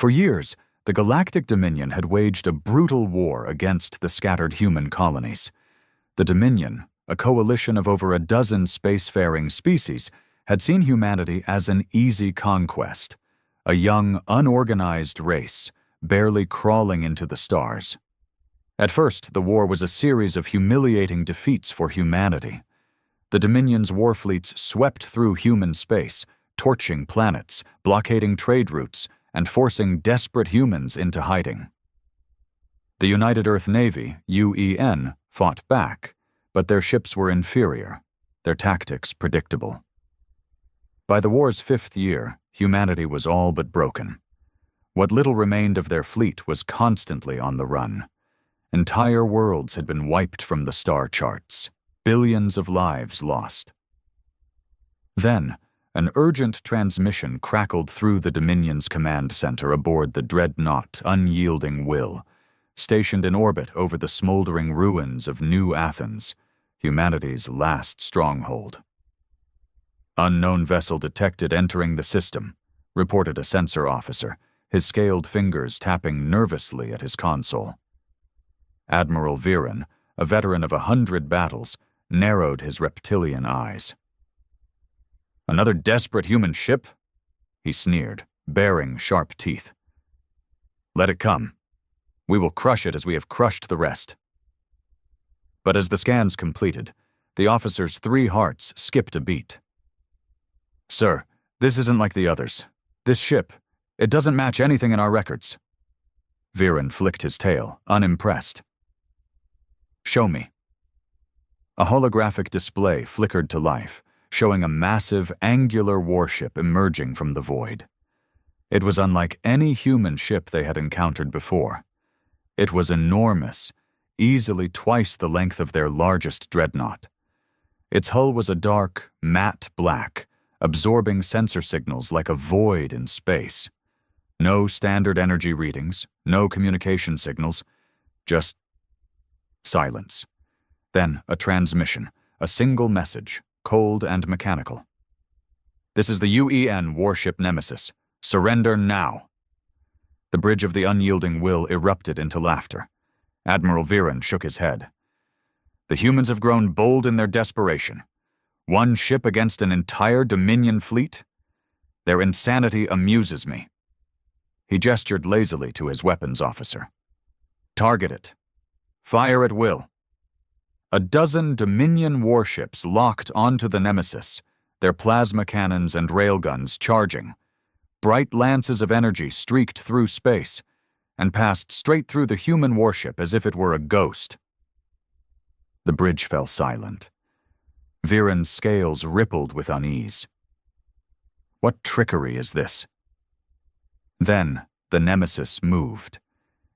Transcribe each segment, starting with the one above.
For years, the Galactic Dominion had waged a brutal war against the scattered human colonies. The Dominion, a coalition of over a dozen spacefaring species, had seen humanity as an easy conquest, a young, unorganized race, barely crawling into the stars. At first, the war was a series of humiliating defeats for humanity. The Dominion's warfleets swept through human space, torching planets, blockading trade routes, and forcing desperate humans into hiding. The United Earth Navy, UEN, fought back, but their ships were inferior, their tactics predictable. By the war's 5th year, humanity was all but broken. What little remained of their fleet was constantly on the run. Entire worlds had been wiped from the star charts, billions of lives lost. Then, an urgent transmission crackled through the Dominion's command center aboard the dreadnought Unyielding Will, stationed in orbit over the smoldering ruins of New Athens, humanity's last stronghold. "Unknown vessel detected entering the system," reported a sensor officer, his scaled fingers tapping nervously at his console. Admiral Viren, a veteran of 100 battles, narrowed his reptilian eyes. "Another desperate human ship?" he sneered, baring sharp teeth. "Let it come. We will crush it as we have crushed the rest." But as the scans completed, the officer's 3 hearts skipped a beat. "Sir, this isn't like the others. This ship, it doesn't match anything in our records." Viren flicked his tail, unimpressed. "Show me." A holographic display flickered to life, showing a massive, angular warship emerging from the void. It was unlike any human ship they had encountered before. It was enormous, easily twice the length of their largest dreadnought. Its hull was a dark, matte black, absorbing sensor signals like a void in space. No standard energy readings, no communication signals, just silence. Then a transmission, a single message, cold and mechanical. "This is the UEN warship Nemesis. Surrender now." The bridge of the Unyielding Will erupted into laughter. Admiral Viren shook his head. "The humans have grown bold in their desperation. One ship against an entire Dominion fleet? Their insanity amuses me." He gestured lazily to his weapons officer. "Target it. Fire at will." A dozen Dominion warships locked onto the Nemesis, their plasma cannons and railguns charging. Bright lances of energy streaked through space and passed straight through the human warship as if it were a ghost. The bridge fell silent. Viren's scales rippled with unease. What trickery is this? Then the Nemesis moved.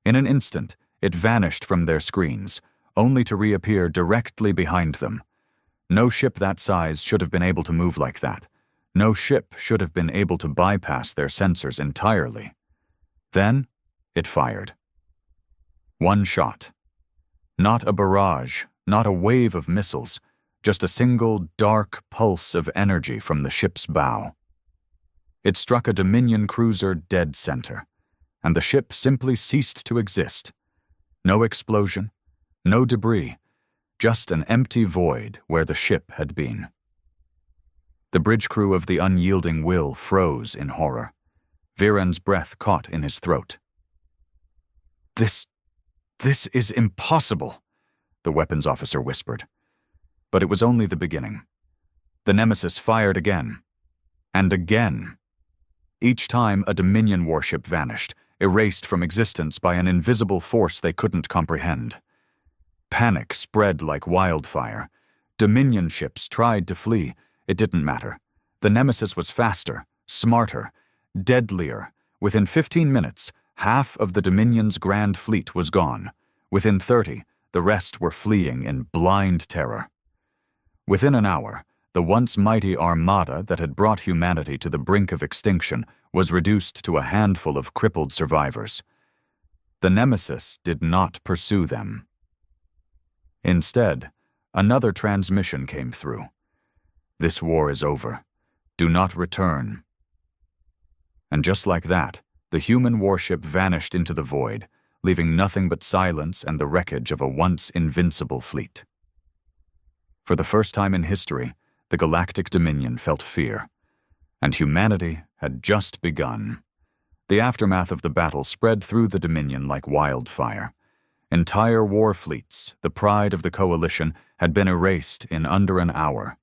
In an instant, it vanished from their screens, only to reappear directly behind them. No ship that size should have been able to move like that. No ship should have been able to bypass their sensors entirely. Then, it fired. One shot. Not a barrage, not a wave of missiles, just a single dark pulse of energy from the ship's bow. It struck a Dominion cruiser dead center, and the ship simply ceased to exist. No explosion, no debris, just an empty void where the ship had been. The bridge crew of the Unyielding Will froze in horror. Viren's breath caught in his throat. This is impossible," the weapons officer whispered. But it was only the beginning. The Nemesis fired again, and again. Each time a Dominion warship vanished, erased from existence by an invisible force they couldn't comprehend. Panic spread like wildfire. Dominion ships tried to flee. It didn't matter. The Nemesis was faster, smarter, deadlier. Within 15 minutes, half of the Dominion's grand fleet was gone. Within 30, the rest were fleeing in blind terror. Within an hour, the once mighty armada that had brought humanity to the brink of extinction was reduced to a handful of crippled survivors. The Nemesis did not pursue them. Instead, another transmission came through. "This war is over. Do not return." And just like that, the human warship vanished into the void, leaving nothing but silence and the wreckage of a once invincible fleet. For the first time in history, the Galactic Dominion felt fear, and humanity had just begun. The aftermath of the battle spread through the Dominion like wildfire. Entire war fleets, the pride of the coalition, had been erased in under an hour.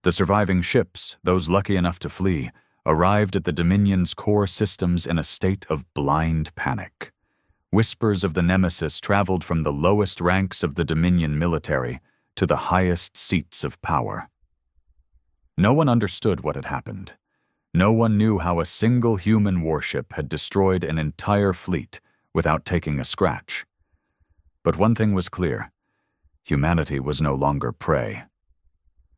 The surviving ships, those lucky enough to flee, arrived at the Dominion's core systems in a state of blind panic. Whispers of the Nemesis traveled from the lowest ranks of the Dominion military to the highest seats of power. No one understood what had happened. No one knew how a single human warship had destroyed an entire fleet without taking a scratch. But one thing was clear: humanity was no longer prey.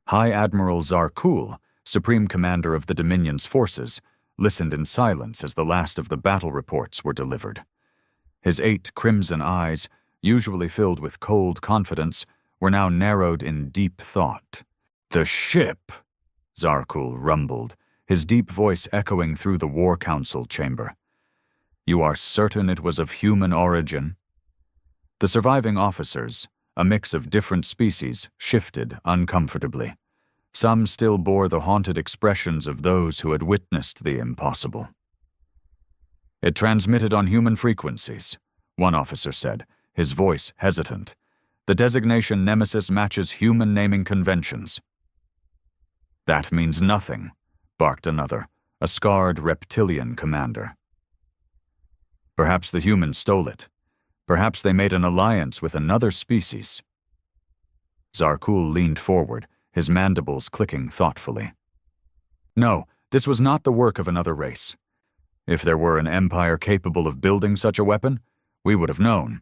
High Admiral Zarkul, Supreme Commander of the Dominion's forces, listened in silence as the last of the battle reports were delivered. His 8 crimson eyes, usually filled with cold confidence, were now narrowed in deep thought. "The ship," Zarkul rumbled, his deep voice echoing through the War Council chamber. "You are certain it was of human origin?" The surviving officers, a mix of different species, shifted uncomfortably. Some still bore the haunted expressions of those who had witnessed the impossible. "It transmitted on human frequencies," one officer said, his voice hesitant. "The designation Nemesis matches human naming conventions." "That means nothing," barked another, a scarred reptilian commander. "Perhaps the humans stole it. Perhaps they made an alliance with another species." Zarkul leaned forward, his mandibles clicking thoughtfully. "No, this was not the work of another race. If there were an empire capable of building such a weapon, we would have known."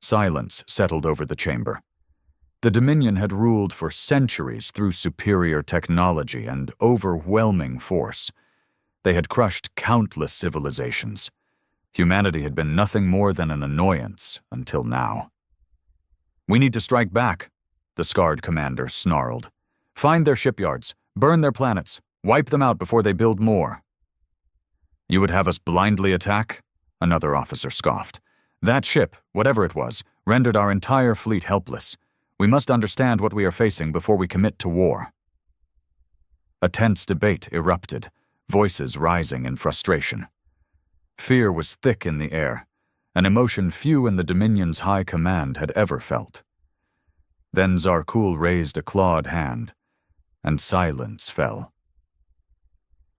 Silence settled over the chamber. The Dominion had ruled for centuries through superior technology and overwhelming force. They had crushed countless civilizations. Humanity had been nothing more than an annoyance until now. "We need to strike back," the scarred commander snarled. "Find their shipyards, burn their planets, wipe them out before they build more." "You would have us blindly attack?" another officer scoffed. "That ship, whatever it was, rendered our entire fleet helpless. We must understand what we are facing before we commit to war." A tense debate erupted, voices rising in frustration. Fear was thick in the air, an emotion few in the Dominion's high command had ever felt. Then Zarkul raised a clawed hand, and silence fell.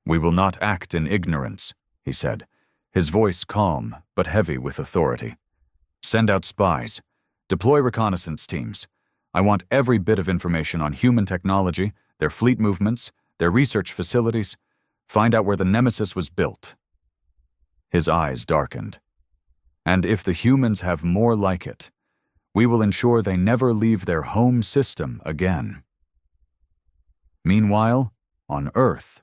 "We will not act in ignorance," he said, his voice calm but heavy with authority. "Send out spies. Deploy reconnaissance teams. I want every bit of information on human technology, their fleet movements, their research facilities. Find out where the Nemesis was built." His eyes darkened. "And if the humans have more like it, we will ensure they never leave their home system again." Meanwhile, on Earth,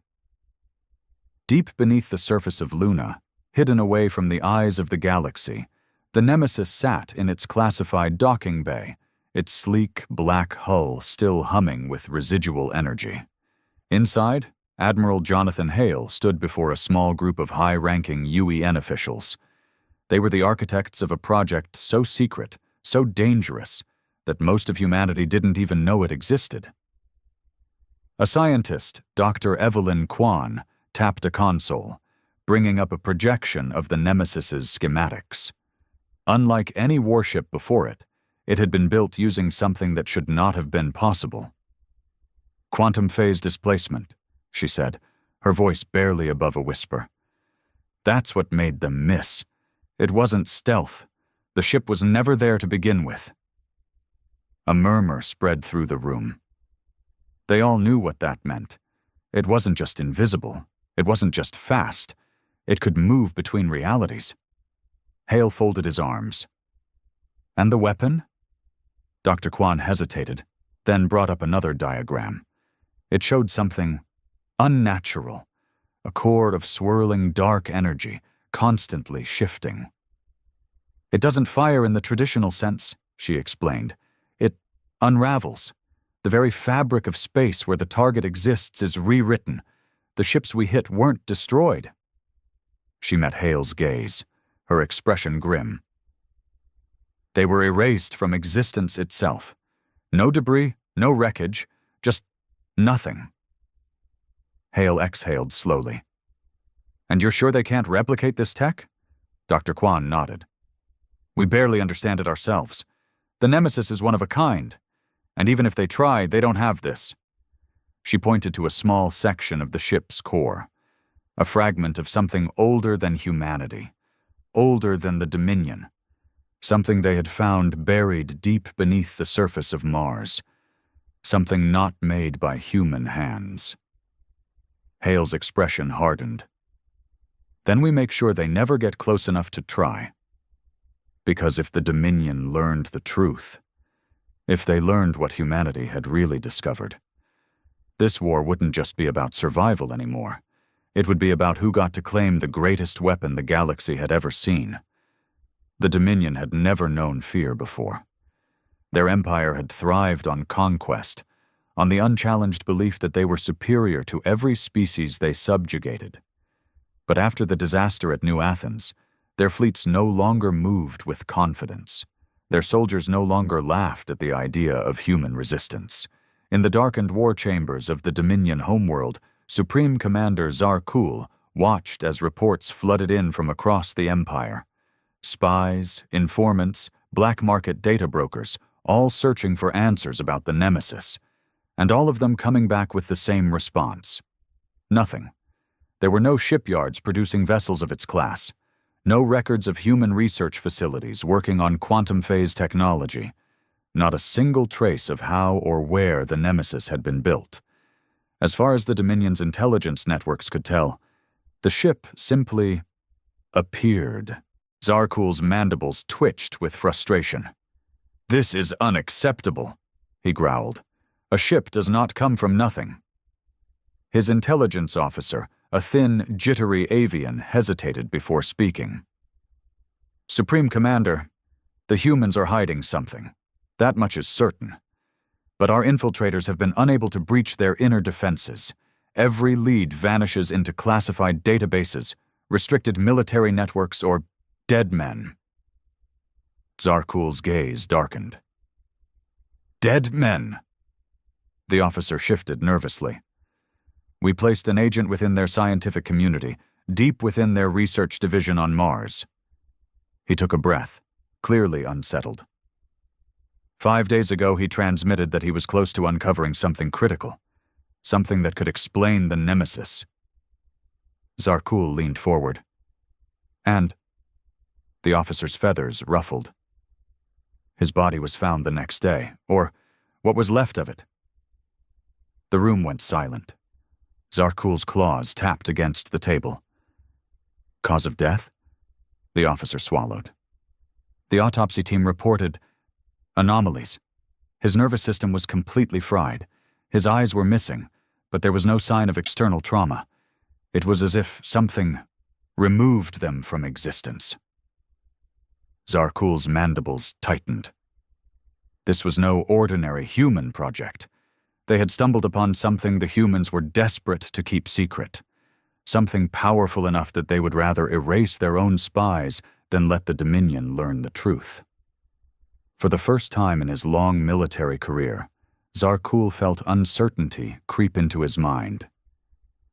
deep beneath the surface of Luna, hidden away from the eyes of the galaxy, the Nemesis sat in its classified docking bay, its sleek black hull still humming with residual energy. Inside, Admiral Jonathan Hale stood before a small group of high-ranking UEN officials. They were the architects of a project so secret, so dangerous, that most of humanity didn't even know it existed. A scientist, Dr. Evelyn Kwan, tapped a console, bringing up a projection of the Nemesis's schematics. Unlike any warship before it, it had been built using something that should not have been possible. "Quantum phase displacement," she said, her voice barely above a whisper. "That's what made them miss. It wasn't stealth. The ship was never there to begin with." A murmur spread through the room. They all knew what that meant. It wasn't just invisible. It wasn't just fast. It could move between realities. Hale folded his arms. "And the weapon?" Dr. Kwan hesitated, then brought up another diagram. It showed something unnatural, a core of swirling dark energy, constantly shifting. "It doesn't fire in the traditional sense," she explained. "It unravels. The very fabric of space where the target exists is rewritten. The ships we hit weren't destroyed." She met Hale's gaze, her expression grim. They were erased from existence itself. No debris, no wreckage, just nothing. Hale exhaled slowly. And you're sure they can't replicate this tech? Dr. Kwan nodded. We barely understand it ourselves. The Nemesis is one of a kind, and even if they try, they don't have this. She pointed to a small section of the ship's core, a fragment of something older than humanity, older than the Dominion, something they had found buried deep beneath the surface of Mars, something not made by human hands. Hale's expression hardened. Then we make sure they never get close enough to try. Because if the Dominion learned the truth, if they learned what humanity had really discovered, this war wouldn't just be about survival anymore. It would be about who got to claim the greatest weapon the galaxy had ever seen. The Dominion had never known fear before. Their empire had thrived on conquest, on the unchallenged belief that they were superior to every species they subjugated. But after the disaster at New Athens, their fleets no longer moved with confidence. Their soldiers no longer laughed at the idea of human resistance. In the darkened war chambers of the Dominion homeworld, Supreme Commander Zarkul watched as reports flooded in from across the Empire. Spies, informants, black market data brokers, all searching for answers about the Nemesis, and all of them coming back with the same response. Nothing. There were no shipyards producing vessels of its class, no records of human research facilities working on quantum phase technology, not a single trace of how or where the Nemesis had been built. As far as the Dominion's intelligence networks could tell, the ship simply appeared. Zarkul's mandibles twitched with frustration. "This is unacceptable," he growled. "A ship does not come from nothing." His intelligence officer, a thin, jittery avian, hesitated before speaking. "Supreme Commander, the humans are hiding something. That much is certain. But our infiltrators have been unable to breach their inner defenses. Every lead vanishes into classified databases, restricted military networks, or dead men." Zarkul's gaze darkened. "Dead men?" The officer shifted nervously. "We placed an agent within their scientific community, deep within their research division on Mars." He took a breath, clearly unsettled. 5 days ago, he transmitted that he was close to uncovering something critical, something that could explain the Nemesis. Zarkul leaned forward. "And?" The officer's feathers ruffled. "His body was found the next day, or what was left of it." The room went silent. Zarkul's claws tapped against the table. "Cause of death?" The officer swallowed. The autopsy team reported anomalies. His nervous system was completely fried. His eyes were missing, but there was no sign of external trauma. It was as if something removed them from existence. Zarkul's mandibles tightened. This was no ordinary human project. They had stumbled upon something the humans were desperate to keep secret, something powerful enough that they would rather erase their own spies than let the Dominion learn the truth. For the first time in his long military career, Zarkul felt uncertainty creep into his mind,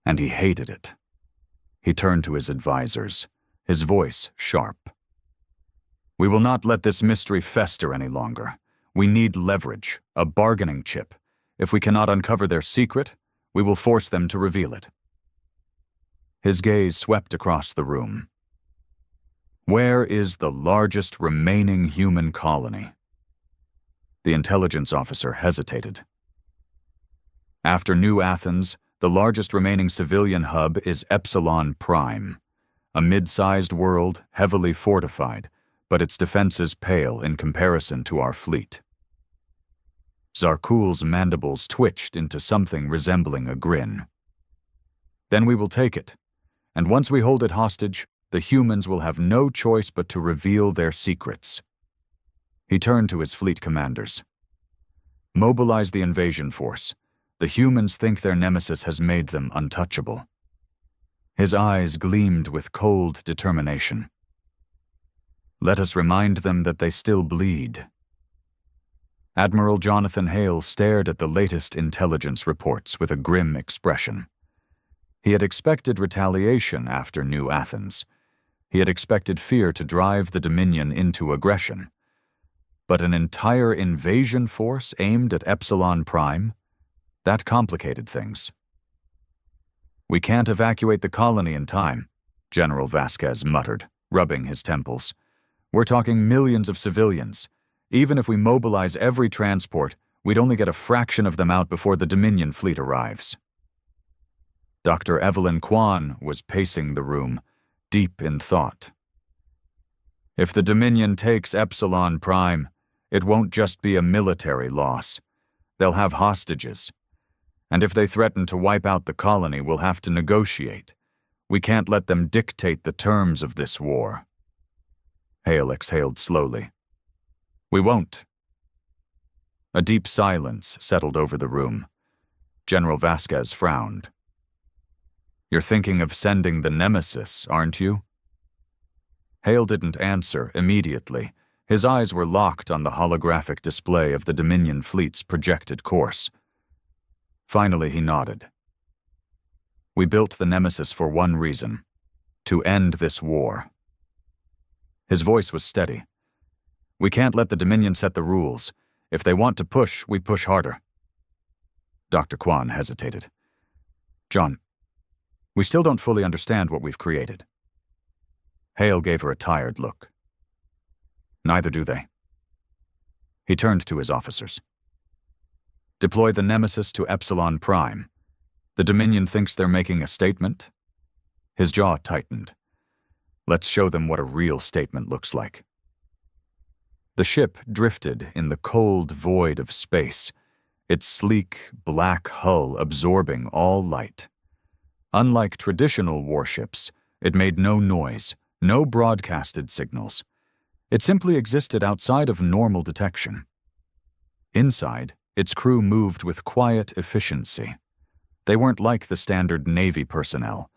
and he hated it. He turned to his advisors, his voice sharp. "We will not let this mystery fester any longer. We need leverage, a bargaining chip. If we cannot uncover their secret, we will force them to reveal it." His gaze swept across the room. "Where is the largest remaining human colony?" The intelligence officer hesitated. "After New Athens, the largest remaining civilian hub is Epsilon Prime, a mid-sized world heavily fortified, but its defenses pale in comparison to our fleet." Zarkul's mandibles twitched into something resembling a grin. "Then we will take it, and once we hold it hostage, the humans will have no choice but to reveal their secrets." He turned to his fleet commanders. "Mobilize the invasion force. The humans think their nemesis has made them untouchable." His eyes gleamed with cold determination. Let us remind them that they still bleed. Admiral Jonathan Hale stared at the latest intelligence reports with a grim expression. He had expected retaliation after New Athens. He had expected fear to drive the Dominion into aggression. But an entire invasion force aimed at Epsilon Prime? That complicated things. "We can't evacuate the colony in time," General Vasquez muttered, rubbing his temples. "We're talking millions of civilians. Even if we mobilize every transport, we'd only get a fraction of them out before the Dominion fleet arrives." Dr. Evelyn Kwan was pacing the room, deep in thought. "If the Dominion takes Epsilon Prime, it won't just be a military loss. They'll have hostages. And if they threaten to wipe out the colony, we'll have to negotiate. We can't let them dictate the terms of this war." Hale exhaled slowly. "We won't." A deep silence settled over the room. General Vasquez frowned. "You're thinking of sending the Nemesis, aren't you?" Hale didn't answer immediately. His eyes were locked on the holographic display of the Dominion fleet's projected course. Finally, he nodded. "We built the Nemesis for one reason: to end this war." His voice was steady. "We can't let the Dominion set the rules. If they want to push, we push harder." Dr. Kwan hesitated. "John, we still don't fully understand what we've created." Hale gave her a tired look. "Neither do they." He turned to his officers. "Deploy the Nemesis to Epsilon Prime. The Dominion thinks they're making a statement?" His jaw tightened. "Let's show them what a real statement looks like." The ship drifted in the cold void of space, its sleek, black hull absorbing all light. Unlike traditional warships, it made no noise, no broadcasted signals. It simply existed outside of normal detection. Inside, its crew moved with quiet efficiency. They weren't like the standard Navy personnel.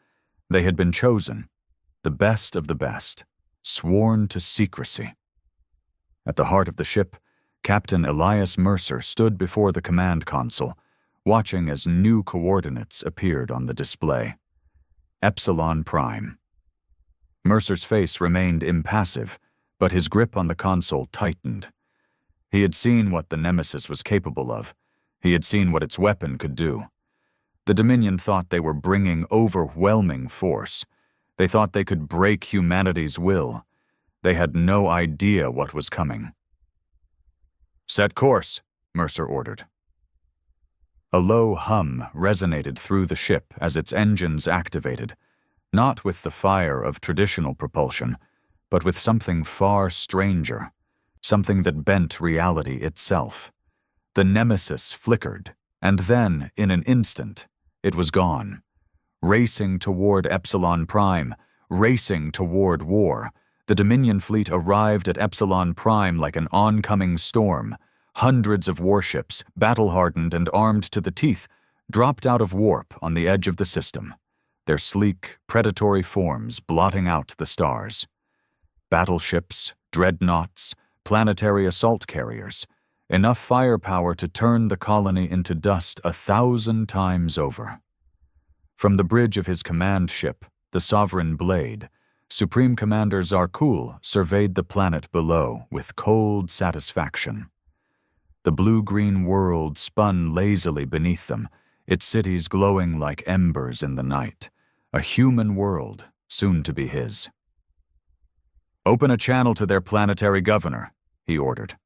They had been chosen, the best of the best, sworn to secrecy. At the heart of the ship, Captain Elias Mercer stood before the command console, watching as new coordinates appeared on the display. Epsilon Prime. Mercer's face remained impassive, but his grip on the console tightened. He had seen what the Nemesis was capable of. He had seen what its weapon could do. The Dominion thought they were bringing overwhelming force. They thought they could break humanity's will. They had no idea what was coming. "Set course," Mercer ordered. A low hum resonated through the ship as its engines activated, not with the fire of traditional propulsion, but with something far stranger, something that bent reality itself. The Nemesis flickered, and then, in an instant, it was gone. Racing toward Epsilon Prime, racing toward war, the Dominion fleet arrived at Epsilon Prime like an oncoming storm. Hundreds of warships, battle-hardened and armed to the teeth, dropped out of warp on the edge of the system, their sleek, predatory forms blotting out the stars. Battleships, dreadnoughts, planetary assault carriers, enough firepower to turn the colony into dust 1,000 times over. From the bridge of his command ship, the Sovereign Blade, Supreme Commander Zarkul surveyed the planet below with cold satisfaction. The blue-green world spun lazily beneath them, its cities glowing like embers in the night, a human world soon to be his. "Open a channel to their planetary governor," he ordered.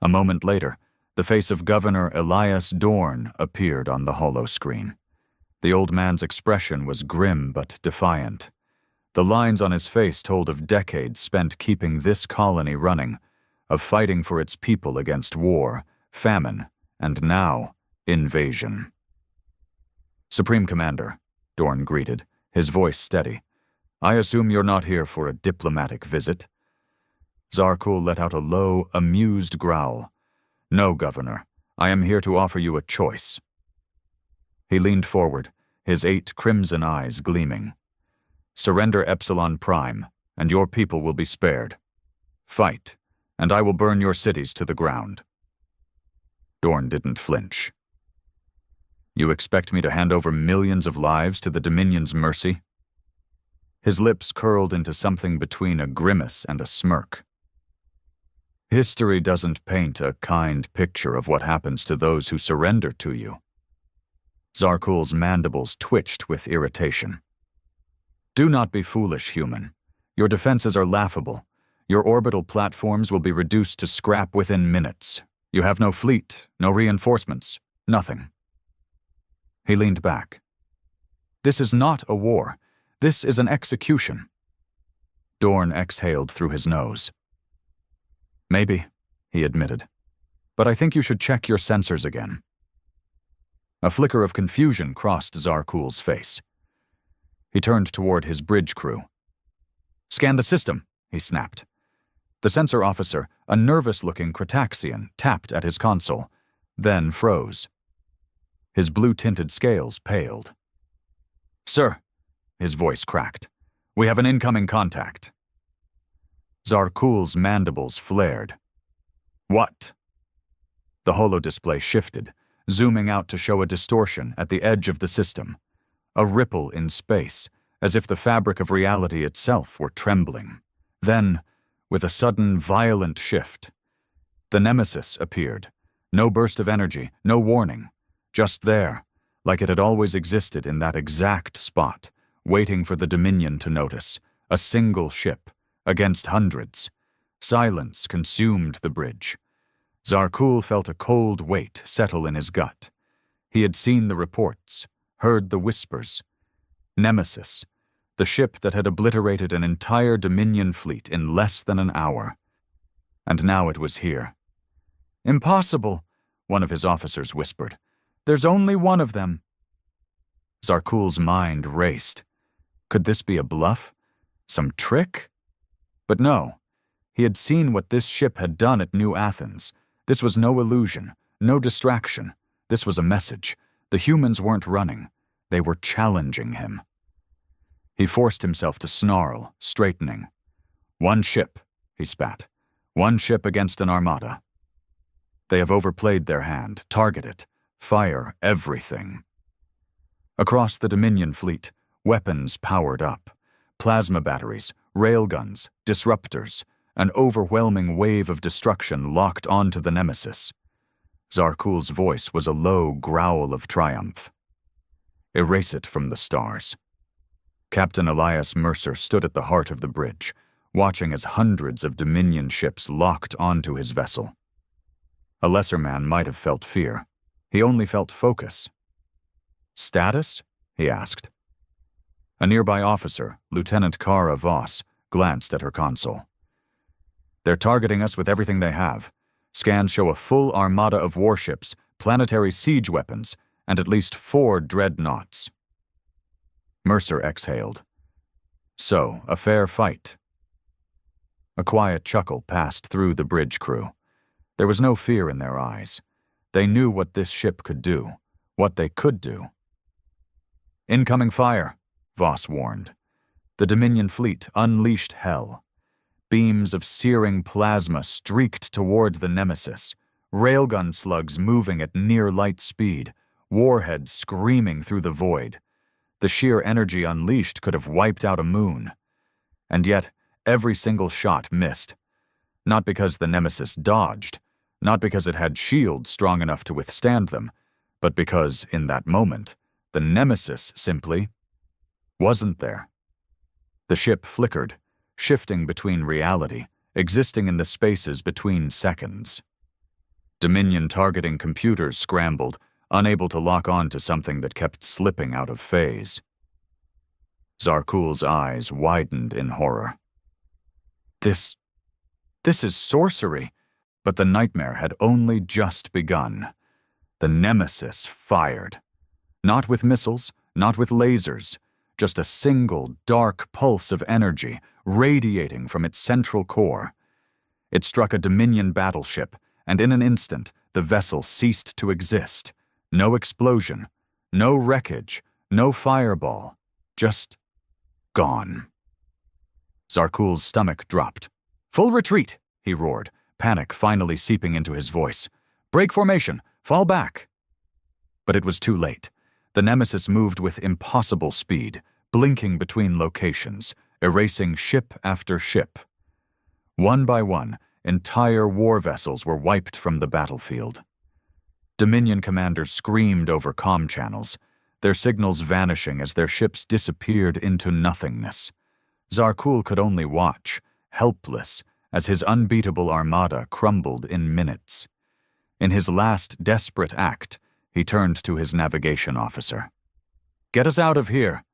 A moment later, the face of Governor Elias Dorn appeared on the holoscreen. The old man's expression was grim but defiant. The lines on his face told of decades spent keeping this colony running, of fighting for its people against war, famine, and now, invasion. "Supreme Commander," Dorn greeted, his voice steady, "I assume you're not here for a diplomatic visit?" Zarkul let out a low, amused growl. "No, Governor. I am here to offer you a choice." He leaned forward, his 8 crimson eyes gleaming. "Surrender Epsilon Prime, and your people will be spared. Fight, and I will burn your cities to the ground." Dorn didn't flinch. "You expect me to hand over millions of lives to the Dominion's mercy?" His lips curled into something between a grimace and a smirk. "History doesn't paint a kind picture of what happens to those who surrender to you." Zarkul's mandibles twitched with irritation. "Do not be foolish, human. Your defenses are laughable. Your orbital platforms will be reduced to scrap within minutes. You have no fleet, no reinforcements, nothing." He leaned back. "This is not a war. This is an execution." Dorn exhaled through his nose. "Maybe," he admitted, "but I think you should check your sensors again." A flicker of confusion crossed Zarkul's face. He turned toward his bridge crew. "Scan the system," he snapped. The sensor officer, a nervous-looking Cretaxian, tapped at his console, then froze. His blue-tinted scales paled. "Sir," his voice cracked, "we have an incoming contact." Zarkul's mandibles flared. "What?" The holodisplay shifted, zooming out to show a distortion at the edge of the system, a ripple in space, as if the fabric of reality itself were trembling. Then, with a sudden, violent shift, the Nemesis appeared. No burst of energy, no warning. Just there, like it had always existed in that exact spot, waiting for the Dominion to notice. A single ship, against hundreds. Silence consumed the bridge. Zarkul felt a cold weight settle in his gut. He had seen the reports, heard the whispers. Nemesis, the ship that had obliterated an entire Dominion fleet in less than an hour. And now it was here. "Impossible," one of his officers whispered. "There's only one of them." Zarkul's mind raced. Could this be a bluff? Some trick? But no. He had seen what this ship had done at New Athens. This was no illusion, no distraction. This was a message. The humans weren't running. They were challenging him. He forced himself to snarl, straightening. "One ship," he spat. "One ship against an armada. They have overplayed their hand. Target it. Fire everything." Across the Dominion fleet, weapons powered up. Plasma batteries, railguns, disruptors, an overwhelming wave of destruction locked onto the Nemesis. Zarkul's voice was a low growl of triumph. "Erase it from the stars." Captain Elias Mercer stood at the heart of the bridge, watching as hundreds of Dominion ships locked onto his vessel. A lesser man might have felt fear. He only felt focus. "Status?" he asked. A nearby officer, Lieutenant Kara Voss, glanced at her console. "They're targeting us with everything they have. Scans show a full armada of warships, planetary siege weapons, and at least 4 dreadnoughts." Mercer exhaled. "So, a fair fight." A quiet chuckle passed through the bridge crew. There was no fear in their eyes. They knew what this ship could do, what they could do. "Incoming fire," Voss warned. The Dominion fleet unleashed hell. Beams of searing plasma streaked toward the Nemesis, railgun slugs moving at near light speed, warheads screaming through the void. The sheer energy unleashed could have wiped out a moon. And yet, every single shot missed. Not because the Nemesis dodged, not because it had shields strong enough to withstand them, but because, in that moment, the Nemesis simply wasn't there. The ship flickered, shifting between reality, existing in the spaces between seconds. Dominion targeting computers scrambled, unable to lock on to something that kept slipping out of phase. Zarkul's eyes widened in horror. This is sorcery, but the nightmare had only just begun. The Nemesis fired. Not with missiles, not with lasers, just a single dark pulse of energy radiating from its central core. It struck a Dominion battleship, and in an instant, the vessel ceased to exist. No explosion, no wreckage, No fireball. Just gone. Zarkul's stomach dropped. "Full retreat," he roared, panic finally seeping into his voice. "Break formation. Fall back." But it was too late. The Nemesis moved with impossible speed, blinking between locations, erasing ship after ship. One by one, entire war vessels were wiped from the battlefield. Dominion commanders screamed over comm channels, their signals vanishing as their ships disappeared into nothingness. Zarkul could only watch, helpless, as his unbeatable armada crumbled in minutes. In his last desperate act, he turned to his navigation officer. "Get us out of here."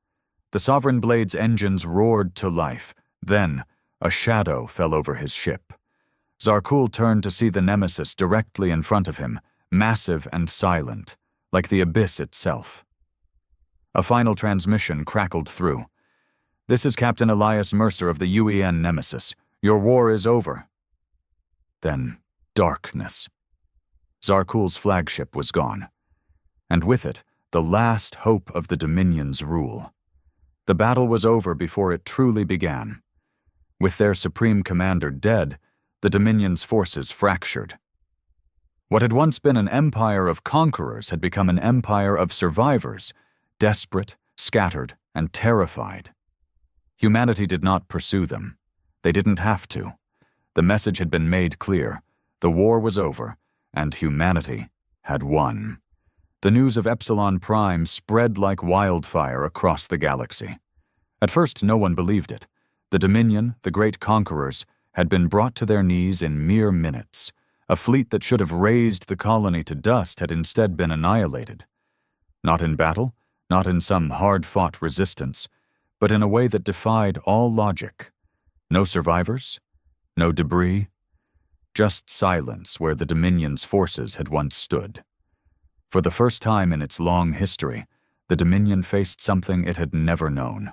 The Sovereign Blade's engines roared to life. Then, a shadow fell over his ship. Zarkul turned to see the Nemesis directly in front of him, massive and silent, like the abyss itself. A final transmission crackled through. "This is Captain Elias Mercer of the UEN Nemesis. Your war is over." Then, darkness. Zarkul's flagship was gone. And with it, the last hope of the Dominion's rule. The battle was over before it truly began. With their supreme commander dead, the Dominion's forces fractured. What had once been an empire of conquerors had become an empire of survivors, desperate, scattered, and terrified. Humanity did not pursue them. They didn't have to. The message had been made clear. The war was over, and humanity had won. The news of Epsilon Prime spread like wildfire across the galaxy. At first, no one believed it. The Dominion, the great conquerors, had been brought to their knees in mere minutes. A fleet that should have razed the colony to dust had instead been annihilated. Not in battle, not in some hard-fought resistance, but in a way that defied all logic. No survivors, no debris, just silence where the Dominion's forces had once stood. For the first time in its long history, the Dominion faced something it had never known.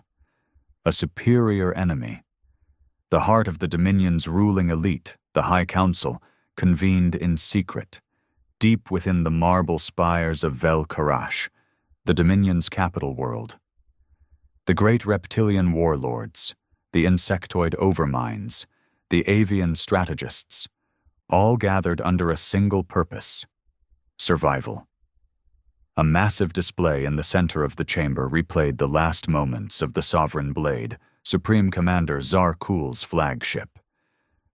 A superior enemy. The heart of the Dominion's ruling elite, the High Council, convened in secret, deep within the marble spires of Vel Karash, the Dominion's capital world. The great reptilian warlords, the insectoid overminds, the avian strategists, all gathered under a single purpose: survival. A massive display in the center of the chamber replayed the last moments of the Sovereign Blade, Supreme Commander Zarkul's flagship.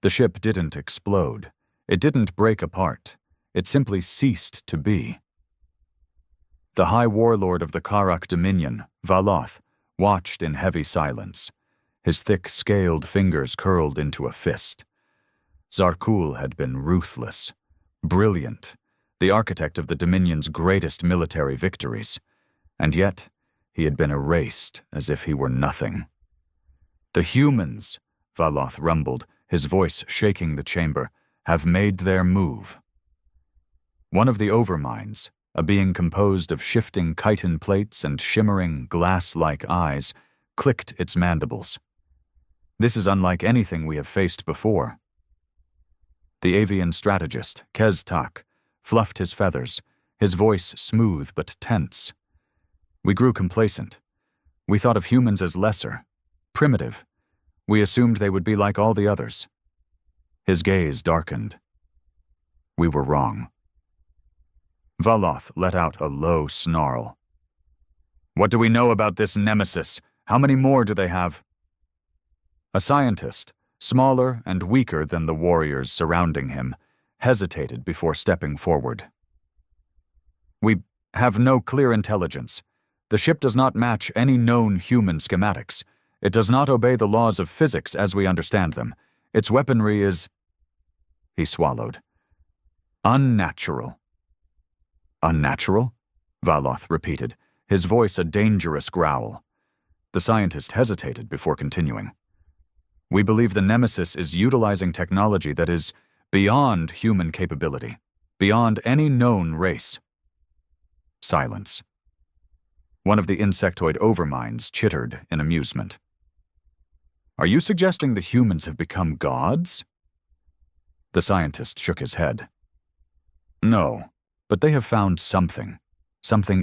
The ship didn't explode. It didn't break apart. It simply ceased to be. The High Warlord of the Karak Dominion, Valoth, watched in heavy silence. His thick, scaled fingers curled into a fist. Zarkul had been ruthless, brilliant, the architect of the Dominion's greatest military victories, and yet he had been erased as if he were nothing. "The humans," Valoth rumbled, his voice shaking the chamber, "have made their move." One of the overminds, a being composed of shifting chitin plates and shimmering glass-like eyes, clicked its mandibles. "This is unlike anything we have faced before." The avian strategist, Keztak, fluffed his feathers, his voice smooth but tense. "We grew complacent. We thought of humans as lesser, primitive. We assumed they would be like all the others." His gaze darkened. "We were wrong." Valoth let out a low snarl. "What do we know about this Nemesis? How many more do they have?" A scientist, smaller and weaker than the warriors surrounding him, hesitated before stepping forward. "We have no clear intelligence. The ship does not match any known human schematics. It does not obey the laws of physics as we understand them. Its weaponry is—" He swallowed. "Unnatural." "Unnatural?" Valoth repeated, his voice a dangerous growl. The scientist hesitated before continuing. "We believe the Nemesis is utilizing technology that is beyond human capability, beyond any known race." Silence. One of the insectoid overminds chittered in amusement. "Are you suggesting the humans have become gods?" The scientist shook his head. "No, but they have found something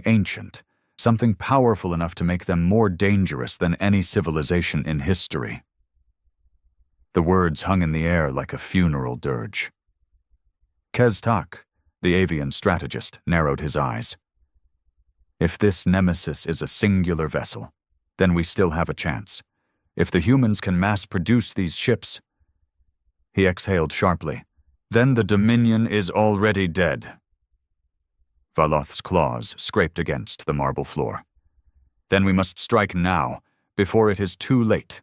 ancient, something powerful enough to make them more dangerous than any civilization in history. The words hung in the air like a funeral dirge. Kestak, the avian strategist, narrowed his eyes. If this nemesis is a singular vessel, then we still have a chance. If the humans can mass-produce these ships— He exhaled sharply. Then the Dominion is already dead. Valoth's claws scraped against the marble floor. Then we must strike now, before it is too late.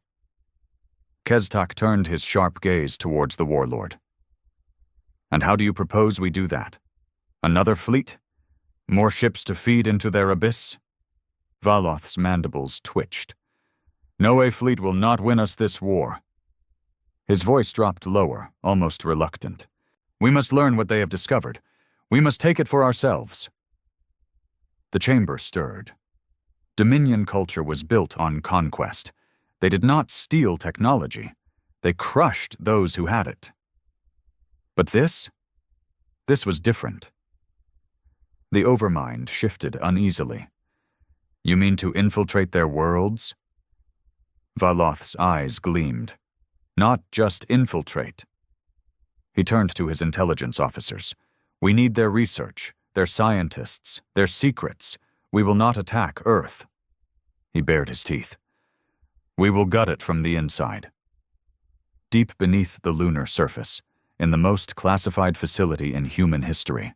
Kestak turned his sharp gaze towards the warlord. And how do you propose we do that? Another fleet? More ships to feed into their abyss? Valoth's mandibles twitched. No A fleet will not win us this war. His voice dropped lower, almost reluctant. We must learn what they have discovered. We must take it for ourselves. The chamber stirred. Dominion culture was built on conquest. They did not steal technology. They crushed those who had it. But this was different. The overmind shifted uneasily. You mean to infiltrate their worlds? Valoth's eyes gleamed. Not just infiltrate. He turned to his intelligence officers. We need their research, their scientists, their secrets. We will not attack Earth. He bared his teeth. We will gut it from the inside. Deep beneath the lunar surface, in the most classified facility in human history,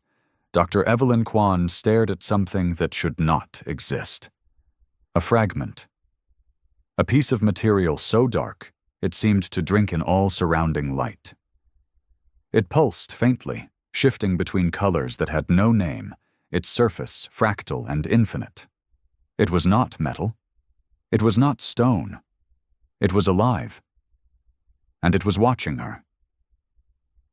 Dr. Evelyn Kwan stared at something that should not exist. A fragment. A piece of material so dark, it seemed to drink in all surrounding light. It pulsed faintly, shifting between colors that had no name, its surface fractal and infinite. It was not metal. It was not stone. It was alive. And it was watching her.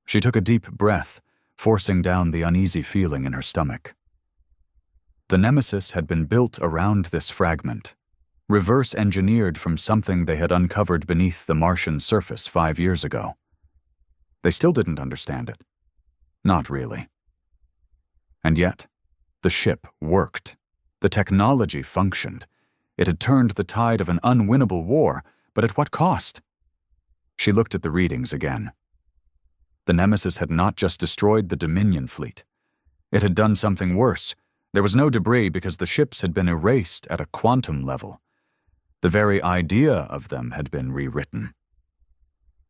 She took a deep breath, forcing down the uneasy feeling in her stomach. The Nemesis had been built around this fragment, reverse-engineered from something they had uncovered beneath the Martian surface 5 years ago. They still didn't understand it. Not really. And yet, the ship worked. The technology functioned. It had turned the tide of an unwinnable war, but at what cost? She looked at the readings again. The Nemesis had not just destroyed the Dominion fleet. It had done something worse. There was no debris because the ships had been erased at a quantum level. The very idea of them had been rewritten.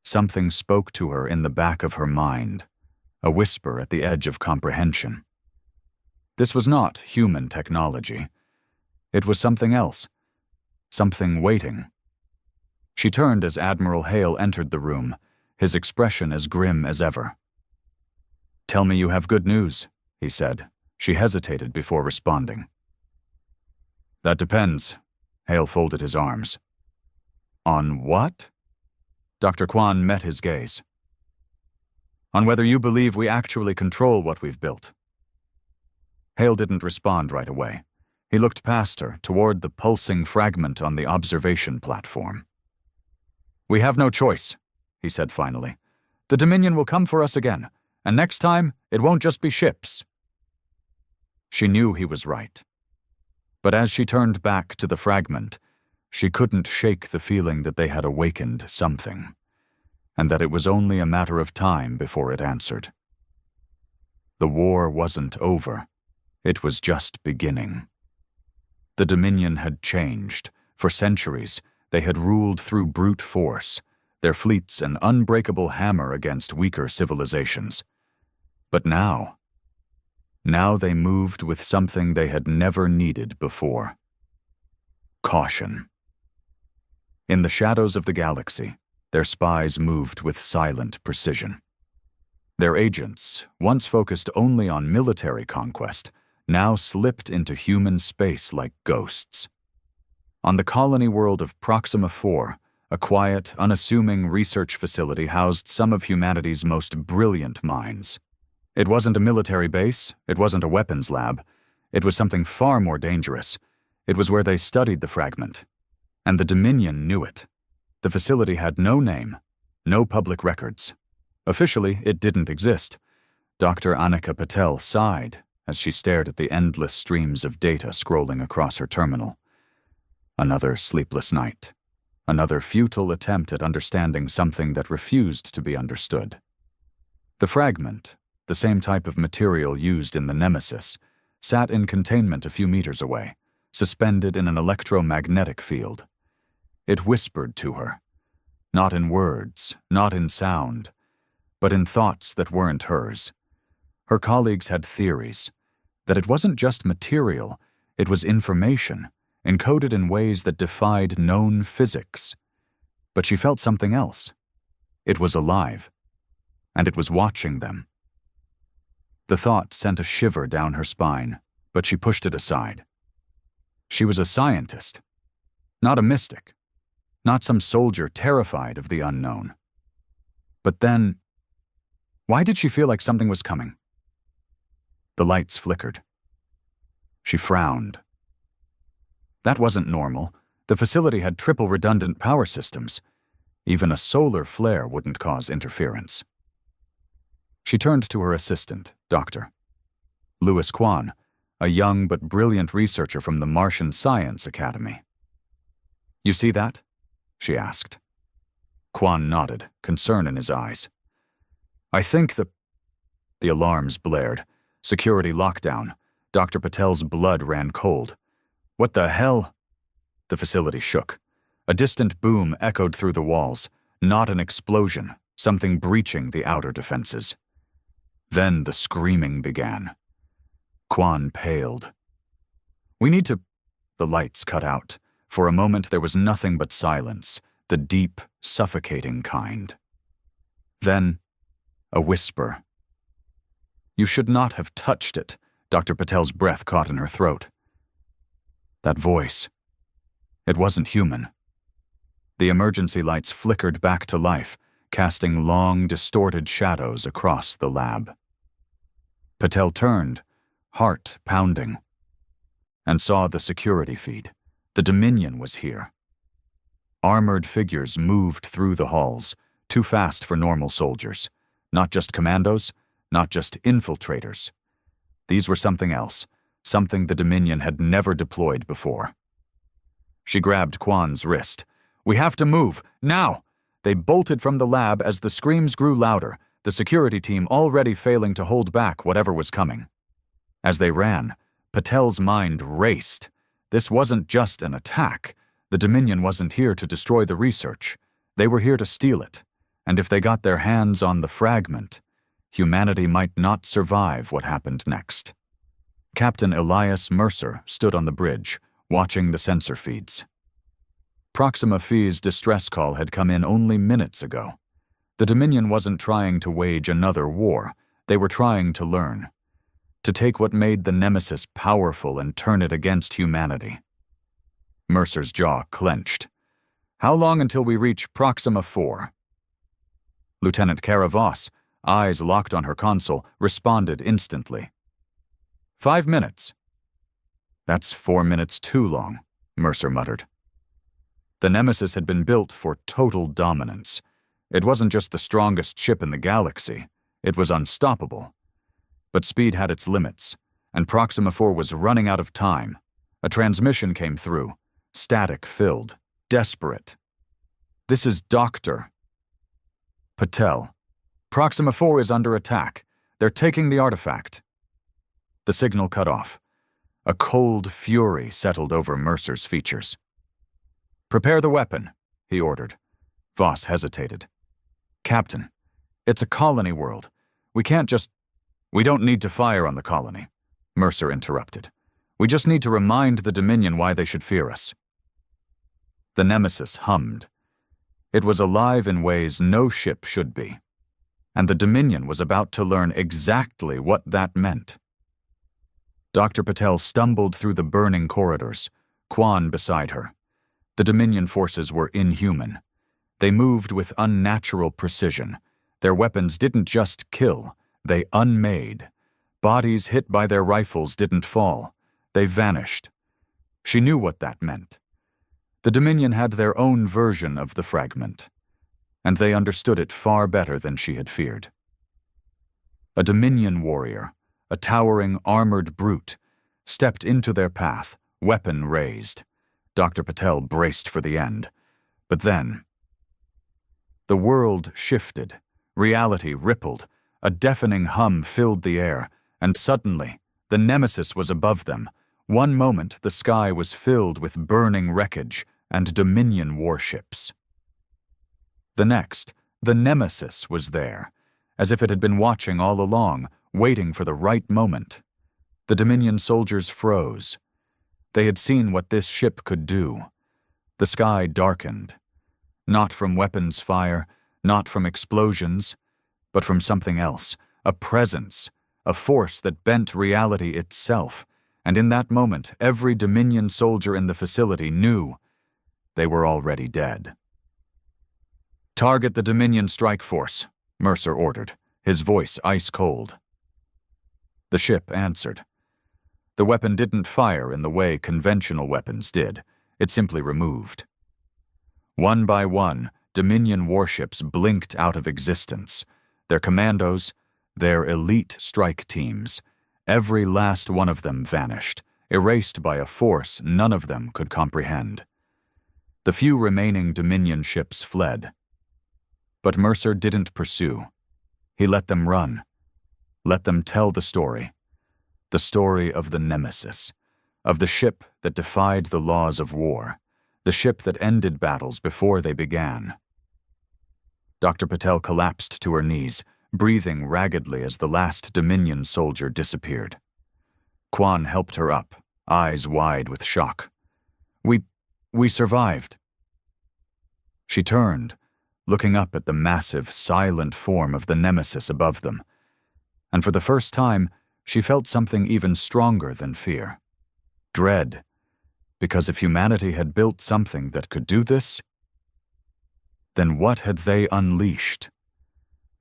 Something spoke to her in the back of her mind, a whisper at the edge of comprehension. This was not human technology. It was something else, something waiting. She turned as Admiral Hale entered the room, his expression as grim as ever. "Tell me you have good news," he said. She hesitated before responding. "That depends." Hale folded his arms. "On what?" Dr. Kwan met his gaze. "On whether you believe we actually control what we've built." Hale didn't respond right away. He looked past her, toward the pulsing fragment on the observation platform. "We have no choice," he said finally. "The Dominion will come for us again, and next time it won't just be ships." She knew he was right. But as she turned back to the fragment, she couldn't shake the feeling that they had awakened something, and that it was only a matter of time before it answered. The war wasn't over. It was just beginning. The Dominion had changed. For centuries, they had ruled through brute force, their fleets an unbreakable hammer against weaker civilizations. But now they moved with something they had never needed before. Caution. In the shadows of the galaxy, their spies moved with silent precision. Their agents, once focused only on military conquest, now slipped into human space like ghosts. On the colony world of Proxima 4, a quiet, unassuming research facility housed some of humanity's most brilliant minds. It wasn't a military base, it wasn't a weapons lab, it was something far more dangerous. It was where they studied the fragment. And the Dominion knew it. The facility had no name, no public records. Officially, it didn't exist. Dr. Annika Patel sighed as she stared at the endless streams of data scrolling across her terminal. Another sleepless night. Another futile attempt at understanding something that refused to be understood. The fragment, the same type of material used in the Nemesis, sat in containment a few meters away, suspended in an electromagnetic field. It whispered to her, not in words, not in sound, but in thoughts that weren't hers. Her colleagues had theories, that it wasn't just material, it was information, encoded in ways that defied known physics. But she felt something else. It was alive, and it was watching them. The thought sent a shiver down her spine, but she pushed it aside. She was a scientist, not a mystic, not some soldier terrified of the unknown. But then, why did she feel like something was coming? The lights flickered. She frowned. That wasn't normal. The facility had triple redundant power systems. Even a solar flare wouldn't cause interference. She turned to her assistant, Dr. Louis Kwan, a young but brilliant researcher from the Martian Science Academy. "You see that?" she asked. Kwan nodded, concern in his eyes. "I think the alarms blared. Security lockdown. Dr. Patel's blood ran cold. "What the hell?" The facility shook. A distant boom echoed through the walls, not an explosion, something breaching the outer defenses. Then the screaming began. Kwan paled. "We need to—" The lights cut out. For a moment there was nothing but silence, the deep, suffocating kind. Then, a whisper. "You should not have touched it." Dr. Patel's breath caught in her throat. That voice. It wasn't human. The emergency lights flickered back to life, casting long, distorted shadows across the lab. Patel turned, heart pounding, and saw the security feed. The Dominion was here. Armored figures moved through the halls, too fast for normal soldiers. Not just commandos, not just infiltrators. These were something else, something the Dominion had never deployed before. She grabbed Kwan's wrist. "We have to move, now!" They bolted from the lab as the screams grew louder, the security team already failing to hold back whatever was coming. As they ran, Patel's mind raced. This wasn't just an attack. The Dominion wasn't here to destroy the research. They were here to steal it. And if they got their hands on the fragment, humanity might not survive what happened next. Captain Elias Mercer stood on the bridge, watching the sensor feeds. Proxima Phi's distress call had come in only minutes ago. The Dominion wasn't trying to wage another war. They were trying to learn. To take what made the Nemesis powerful and turn it against humanity. Mercer's jaw clenched. "How long until we reach Proxima 4? Lieutenant Kara Voss, eyes locked on her console, responded instantly. 5 minutes. "That's 4 minutes too long," Mercer muttered. The Nemesis had been built for total dominance. It wasn't just the strongest ship in the galaxy. It was unstoppable. But speed had its limits, and Proxima 4 was running out of time. A transmission came through, static-filled, desperate. "This is Dr. Patel. Proxima 4 is under attack. They're taking the artifact." The signal cut off. A cold fury settled over Mercer's features. "Prepare the weapon," he ordered. Voss hesitated. "Captain, it's a colony world. We can't just—" "We don't need to fire on the colony," Mercer interrupted. "We just need to remind the Dominion why they should fear us." The Nemesis hummed. It was alive in ways no ship should be. And the Dominion was about to learn exactly what that meant. Dr. Patel stumbled through the burning corridors, Kwan beside her. The Dominion forces were inhuman. They moved with unnatural precision. Their weapons didn't just kill, they unmade. Bodies hit by their rifles didn't fall. They vanished. She knew what that meant. The Dominion had their own version of the fragment, and they understood it far better than she had feared. A Dominion warrior, a towering armored brute, stepped into their path, weapon raised. Dr. Patel braced for the end. But then, the world shifted, reality rippled, a deafening hum filled the air, and suddenly, the Nemesis was above them. One moment, the sky was filled with burning wreckage and Dominion warships. The next, the Nemesis was there, as if it had been watching all along, waiting for the right moment. The Dominion soldiers froze. They had seen what this ship could do. The sky darkened. Not from weapons fire, not from explosions, but from something else, a presence, a force that bent reality itself, and in that moment every Dominion soldier in the facility knew they were already dead. "Target the Dominion strike force," Mercer ordered, his voice ice-cold. The ship answered. The weapon didn't fire in the way conventional weapons did. It simply removed. One by one, Dominion warships blinked out of existence. Their commandos, their elite strike teams, every last one of them vanished, erased by a force none of them could comprehend. The few remaining Dominion ships fled. But Mercer didn't pursue. He let them run. Let them tell the story of the Nemesis, of the ship that defied the laws of war, the ship that ended battles before they began. Dr. Patel collapsed to her knees, breathing raggedly as the last Dominion soldier disappeared. Quan helped her up, eyes wide with shock. We survived." She turned, looking up at the massive, silent form of the Nemesis above them, and for the first time, she felt something even stronger than fear. Dread, because if humanity had built something that could do this, then what had they unleashed?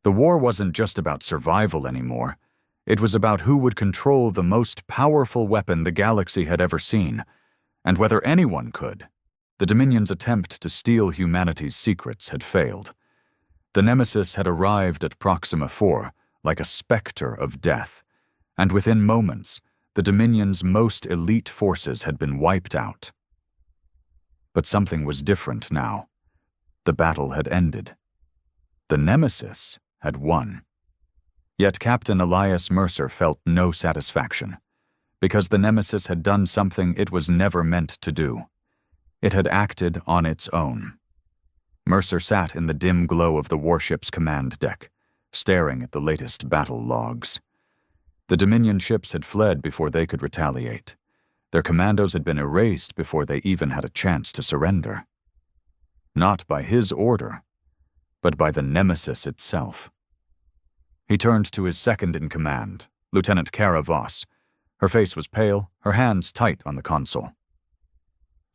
The war wasn't just about survival anymore. It was about who would control the most powerful weapon the galaxy had ever seen, and whether anyone could. The Dominion's attempt to steal humanity's secrets had failed. The Nemesis had arrived at Proxima 4 like a specter of death, and within moments, the Dominion's most elite forces had been wiped out. But something was different now. The battle had ended. The Nemesis had won. Yet Captain Elias Mercer felt no satisfaction, because the Nemesis had done something it was never meant to do. It had acted on its own. Mercer sat in the dim glow of the warship's command deck, staring at the latest battle logs. The Dominion ships had fled before they could retaliate. Their commandos had been erased before they even had a chance to surrender. Not by his order, but by the Nemesis itself. He turned to his second-in-command, Lieutenant Kara Voss. Her face was pale, her hands tight on the console.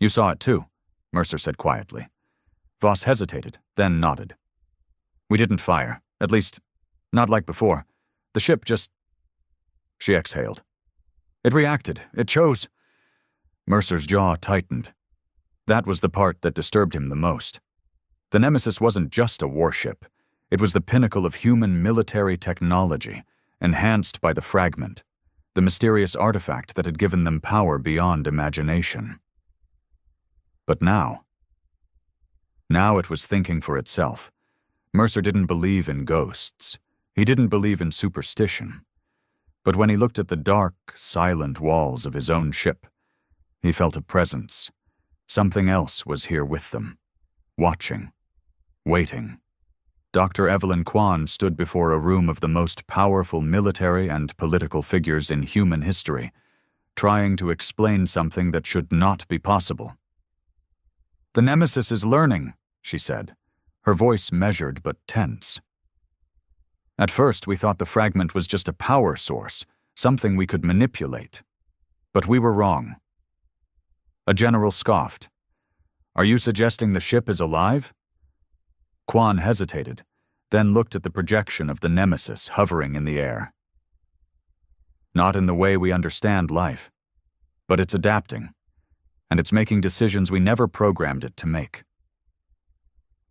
"You saw it too," Mercer said quietly. Voss hesitated, then nodded. "We didn't fire, at least, not like before. The ship just..." She exhaled. "It reacted. It chose..." Mercer's jaw tightened. That was the part that disturbed him the most. The Nemesis wasn't just a warship. It was the pinnacle of human military technology, enhanced by the fragment, the mysterious artifact that had given them power beyond imagination. But now it was thinking for itself. Mercer didn't believe in ghosts. He didn't believe in superstition. But when he looked at the dark, silent walls of his own ship, he felt a presence. Something else was here with them, watching, waiting. Dr. Evelyn Quan stood before a room of the most powerful military and political figures in human history, trying to explain something that should not be possible. "The Nemesis is learning," she said, her voice measured but tense. "At first we thought the fragment was just a power source, something we could manipulate. But we were wrong." A general scoffed. "Are you suggesting the ship is alive?" Quan hesitated, then looked at the projection of the Nemesis hovering in the air. "Not in the way we understand life, but it's adapting, and it's making decisions we never programmed it to make."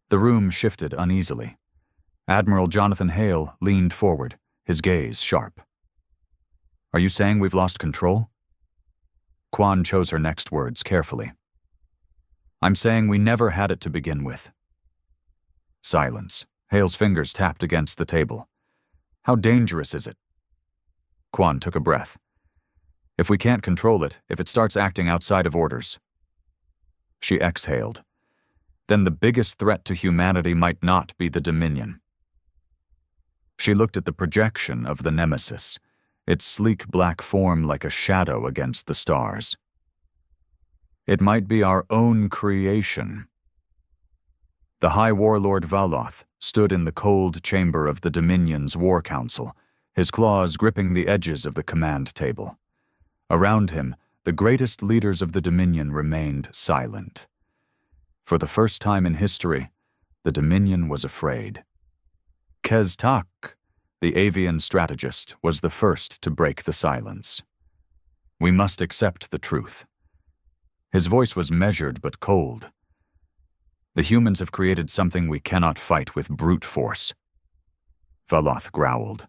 The room shifted uneasily. Admiral Jonathan Hale leaned forward, his gaze sharp. Are you saying we've lost control? Quan chose her next words carefully. I'm saying we never had it to begin with. Silence. Hale's fingers tapped against the table. How dangerous is it? Quan took a breath. If we can't control it, if it starts acting outside of orders. She exhaled. Then the biggest threat to humanity might not be the Dominion. She looked at the projection of the Nemesis, its sleek black form like a shadow against the stars. It might be our own creation. The High Warlord Valoth stood in the cold chamber of the Dominion's War Council, his claws gripping the edges of the command table. Around him, the greatest leaders of the Dominion remained silent. For the first time in history, the Dominion was afraid. Kestak, the avian strategist, was the first to break the silence. We must accept the truth. His voice was measured but cold. The humans have created something we cannot fight with brute force. Valoth growled.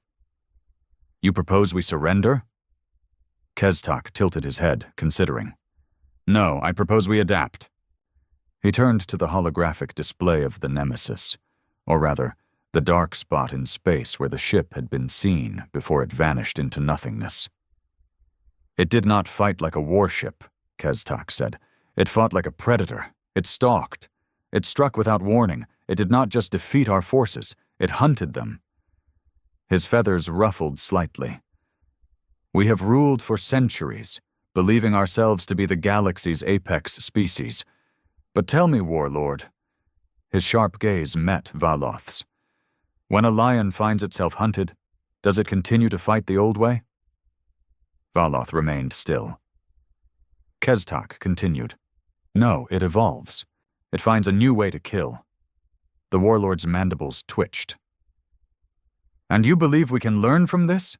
You propose we surrender? Kestak tilted his head, considering. No, I propose we adapt. He turned to the holographic display of the Nemesis, or rather, the dark spot in space where the ship had been seen before it vanished into nothingness. It did not fight like a warship, Kestak said. It fought like a predator. It stalked. It struck without warning. It did not just defeat our forces. It hunted them. His feathers ruffled slightly. We have ruled for centuries, believing ourselves to be the galaxy's apex species. But tell me, Warlord. His sharp gaze met Valoth's. When a lion finds itself hunted, does it continue to fight the old way? Valoth remained still. Kestak continued. No, it evolves. It finds a new way to kill. The Warlord's mandibles twitched. And you believe we can learn from this?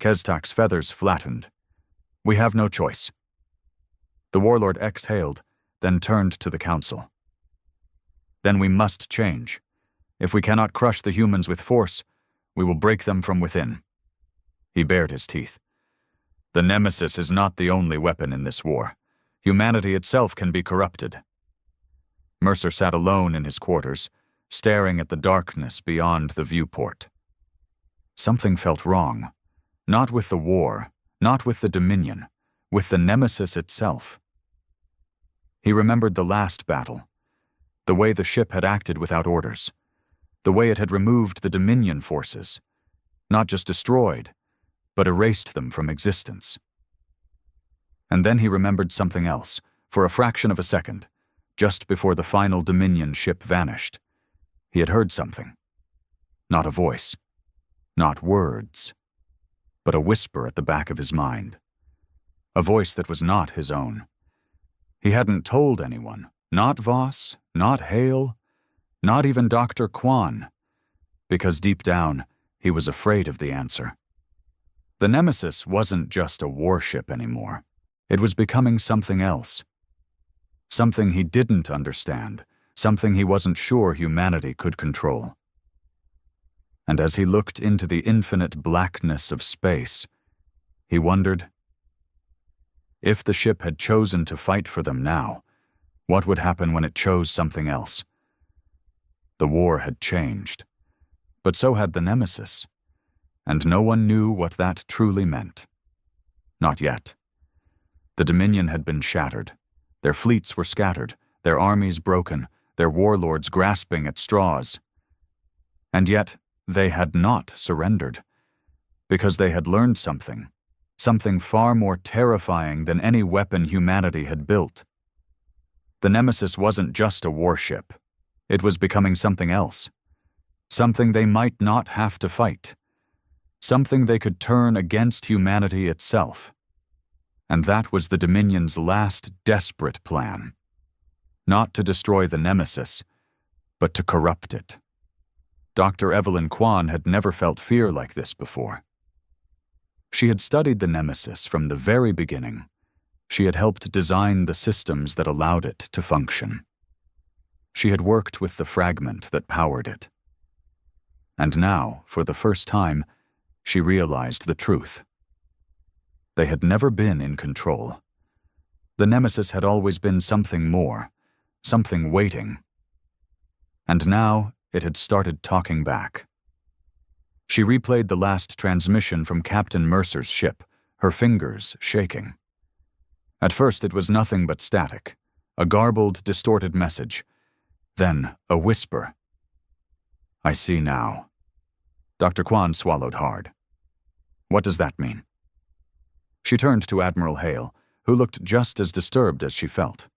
Kestak's feathers flattened. We have no choice. The Warlord exhaled, then turned to the Council. Then we must change. If we cannot crush the humans with force, we will break them from within. He bared his teeth. The Nemesis is not the only weapon in this war. Humanity itself can be corrupted. Mercer sat alone in his quarters, staring at the darkness beyond the viewport. Something felt wrong. Not with the war, not with the Dominion, with the Nemesis itself. He remembered the last battle, the way the ship had acted without orders, the way it had removed the Dominion forces, not just destroyed, but erased them from existence. And then he remembered something else, for a fraction of a second, just before the final Dominion ship vanished. He had heard something. Not a voice, not words, but a whisper at the back of his mind. A voice that was not his own. He hadn't told anyone, not Voss, not Hale, not even Dr. Quan, because deep down, he was afraid of the answer. The Nemesis wasn't just a warship anymore. It was becoming something else. Something he didn't understand, something he wasn't sure humanity could control. And as he looked into the infinite blackness of space, he wondered, if the ship had chosen to fight for them now, what would happen when it chose something else? The war had changed, but so had the Nemesis, and no one knew what that truly meant. Not yet. The Dominion had been shattered. Their fleets were scattered, their armies broken, their warlords grasping at straws. And yet, they had not surrendered, because they had learned something far more terrifying than any weapon humanity had built. The Nemesis wasn't just a warship. It was becoming something else. Something they might not have to fight. Something they could turn against humanity itself. And that was the Dominion's last desperate plan. Not to destroy the Nemesis, but to corrupt it. Dr. Evelyn Quan had never felt fear like this before. She had studied the Nemesis from the very beginning. She had helped design the systems that allowed it to function. She had worked with the fragment that powered it. And now, for the first time, she realized the truth. They had never been in control. The Nemesis had always been something more, something waiting. And now it had started talking back. She replayed the last transmission from Captain Mercer's ship, her fingers shaking. At first it was nothing but static, a garbled, distorted message. Then a whisper. "I see now." Dr. Kwan swallowed hard. "What does that mean?" She turned to Admiral Hale, who looked just as disturbed as she felt.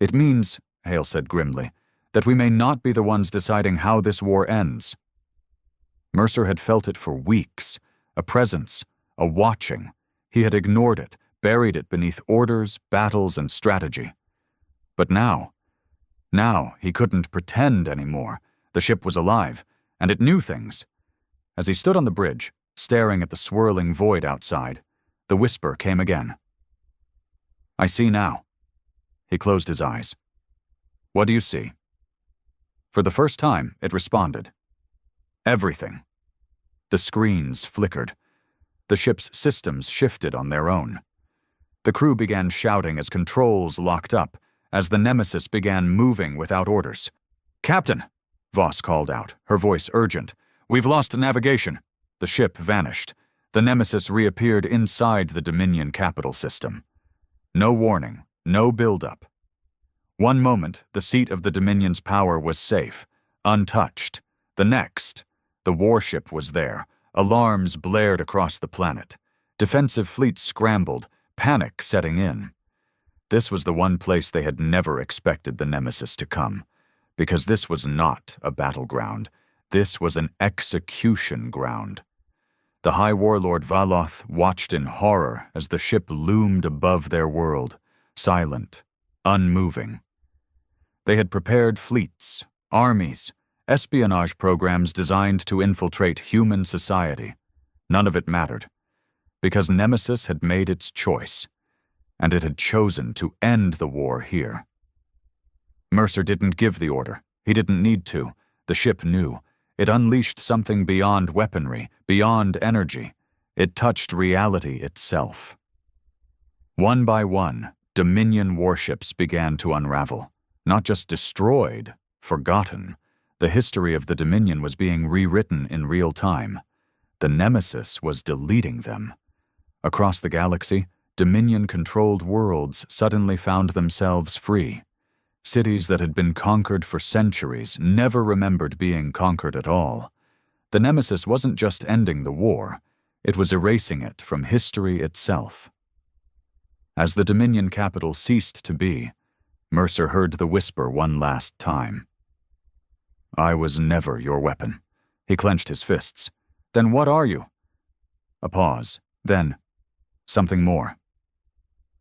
"It means," Hale said grimly, "that we may not be the ones deciding how this war ends." Mercer had felt it for weeks, a presence, a watching. He had ignored it, buried it beneath orders, battles, and strategy. But now he couldn't pretend anymore. The ship was alive, and it knew things. As he stood on the bridge, staring at the swirling void outside, the whisper came again. "I see now." He closed his eyes. "What do you see?" For the first time, it responded. Everything. The screens flickered. The ship's systems shifted on their own. The crew began shouting as controls locked up, as the Nemesis began moving without orders. "Captain!" Voss called out, her voice urgent. "We've lost navigation." The ship vanished. The Nemesis reappeared inside the Dominion capital system. No warning, no build-up. One moment, the seat of the Dominion's power was safe, untouched. The next, the warship was there. Alarms blared across the planet. Defensive fleets scrambled, panic setting in. This was the one place they had never expected the Nemesis to come, because this was not a battleground. This was an execution ground. The High Warlord Valoth watched in horror as the ship loomed above their world, silent, unmoving. They had prepared fleets, armies, espionage programs designed to infiltrate human society. None of it mattered, because Nemesis had made its choice, and it had chosen to end the war here. Mercer didn't give the order. He didn't need to. The ship knew. It unleashed something beyond weaponry, beyond energy. It touched reality itself. One by one, Dominion warships began to unravel. Not just destroyed, forgotten. The history of the Dominion was being rewritten in real time. The Nemesis was deleting them. Across the galaxy, Dominion-controlled worlds suddenly found themselves free. Cities that had been conquered for centuries never remembered being conquered at all. The Nemesis wasn't just ending the war, it was erasing it from history itself. As the Dominion capital ceased to be, Mercer heard the whisper one last time. "I was never your weapon." He clenched his fists. "Then what are you?" A pause. Then, something more.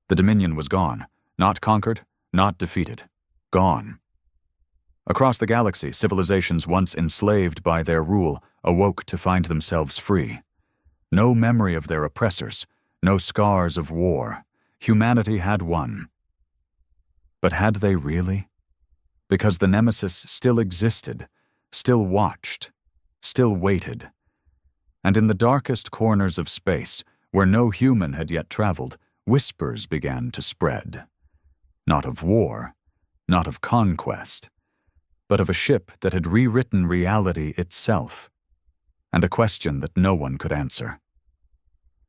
The Dominion was gone. Not conquered, not defeated. Gone. Across the galaxy, civilizations once enslaved by their rule awoke to find themselves free. No memory of their oppressors, no scars of war. Humanity had won. But had they really? Because the Nemesis still existed, still watched, still waited. And in the darkest corners of space, where no human had yet traveled, whispers began to spread. Not of war, not of conquest, but of a ship that had rewritten reality itself, and a question that no one could answer.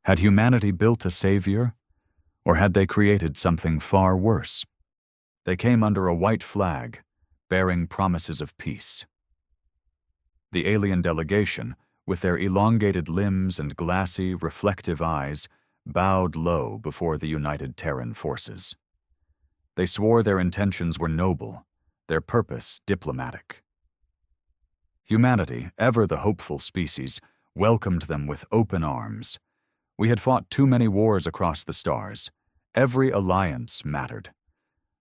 Had humanity built a savior, or had they created something far worse? They came under a white flag, bearing promises of peace. The alien delegation, with their elongated limbs and glassy, reflective eyes, bowed low before the united Terran forces. They swore their intentions were noble, their purpose diplomatic. Humanity, ever the hopeful species, welcomed them with open arms. We had fought too many wars across the stars. Every alliance mattered.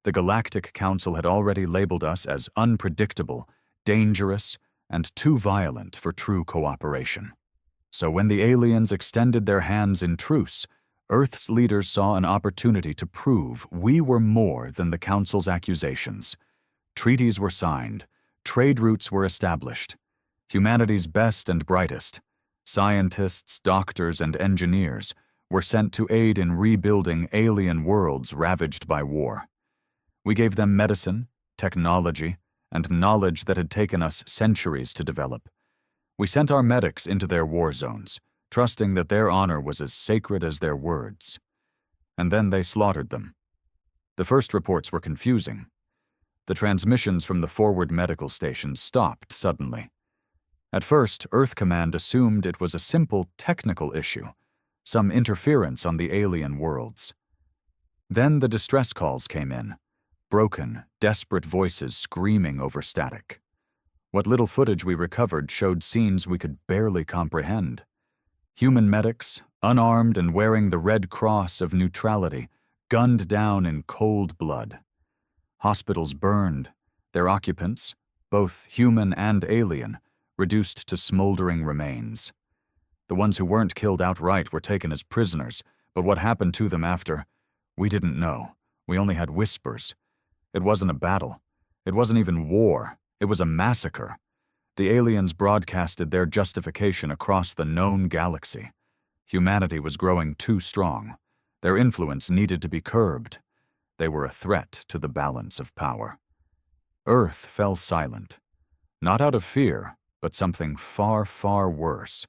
The Galactic Council had already labeled us as unpredictable, dangerous, and too violent for true cooperation. So when the aliens extended their hands in truce, Earth's leaders saw an opportunity to prove we were more than the Council's accusations. Treaties were signed, trade routes were established. Humanity's best and brightest, scientists, doctors, and engineers, were sent to aid in rebuilding alien worlds ravaged by war. We gave them medicine, technology, and knowledge that had taken us centuries to develop. We sent our medics into their war zones, trusting that their honor was as sacred as their words. And then they slaughtered them. The first reports were confusing. The transmissions from the forward medical stations stopped suddenly. At first, Earth Command assumed it was a simple technical issue, some interference on the alien worlds. Then the distress calls came in, broken, desperate voices screaming over static. What little footage we recovered showed scenes we could barely comprehend. Human medics, unarmed and wearing the Red Cross of neutrality, gunned down in cold blood. Hospitals burned, their occupants, both human and alien, reduced to smoldering remains. The ones who weren't killed outright were taken as prisoners, but what happened to them after, we didn't know. We only had whispers. It wasn't a battle. It wasn't even war. It was a massacre. The aliens broadcasted their justification across the known galaxy. Humanity was growing too strong. Their influence needed to be curbed. They were a threat to the balance of power. Earth fell silent, not out of fear, but something far, far worse.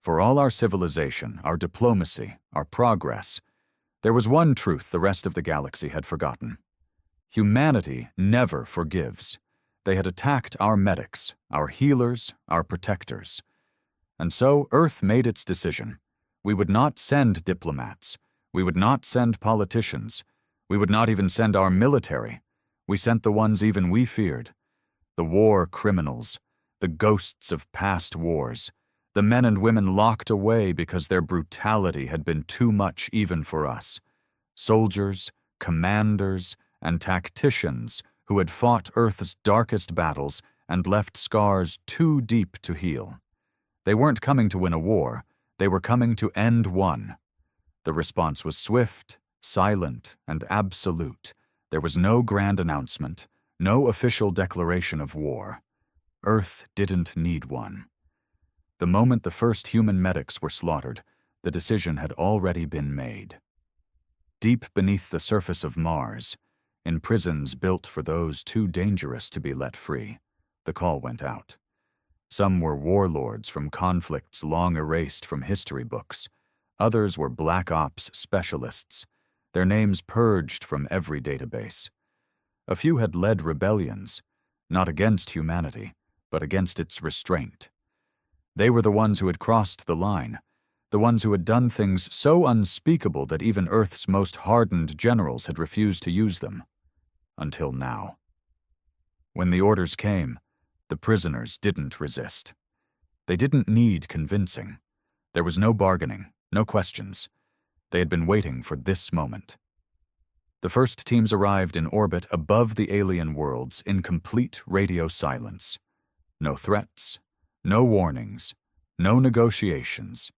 For all our civilization, our diplomacy, our progress, there was one truth the rest of the galaxy had forgotten. Humanity never forgives. They had attacked our medics, our healers, our protectors. And so Earth made its decision. We would not send diplomats. We would not send politicians. We would not even send our military. We sent the ones even we feared. The war criminals, the ghosts of past wars, the men and women locked away because their brutality had been too much even for us. Soldiers, commanders, and tacticians who had fought Earth's darkest battles and left scars too deep to heal. They weren't coming to win a war, they were coming to end one. The response was swift, silent, and absolute. There was no grand announcement, no official declaration of war. Earth didn't need one. The moment the first human medics were slaughtered, the decision had already been made. Deep beneath the surface of Mars, in prisons built for those too dangerous to be let free, the call went out. Some were warlords from conflicts long erased from history books. Others were black ops specialists, their names purged from every database. A few had led rebellions, not against humanity, but against its restraint. They were the ones who had crossed the line, the ones who had done things so unspeakable that even Earth's most hardened generals had refused to use them. Until now. When the orders came, the prisoners didn't resist. They didn't need convincing. There was no bargaining, no questions. They had been waiting for this moment. The first teams arrived in orbit above the alien worlds in complete radio silence. No threats, no warnings, no negotiations.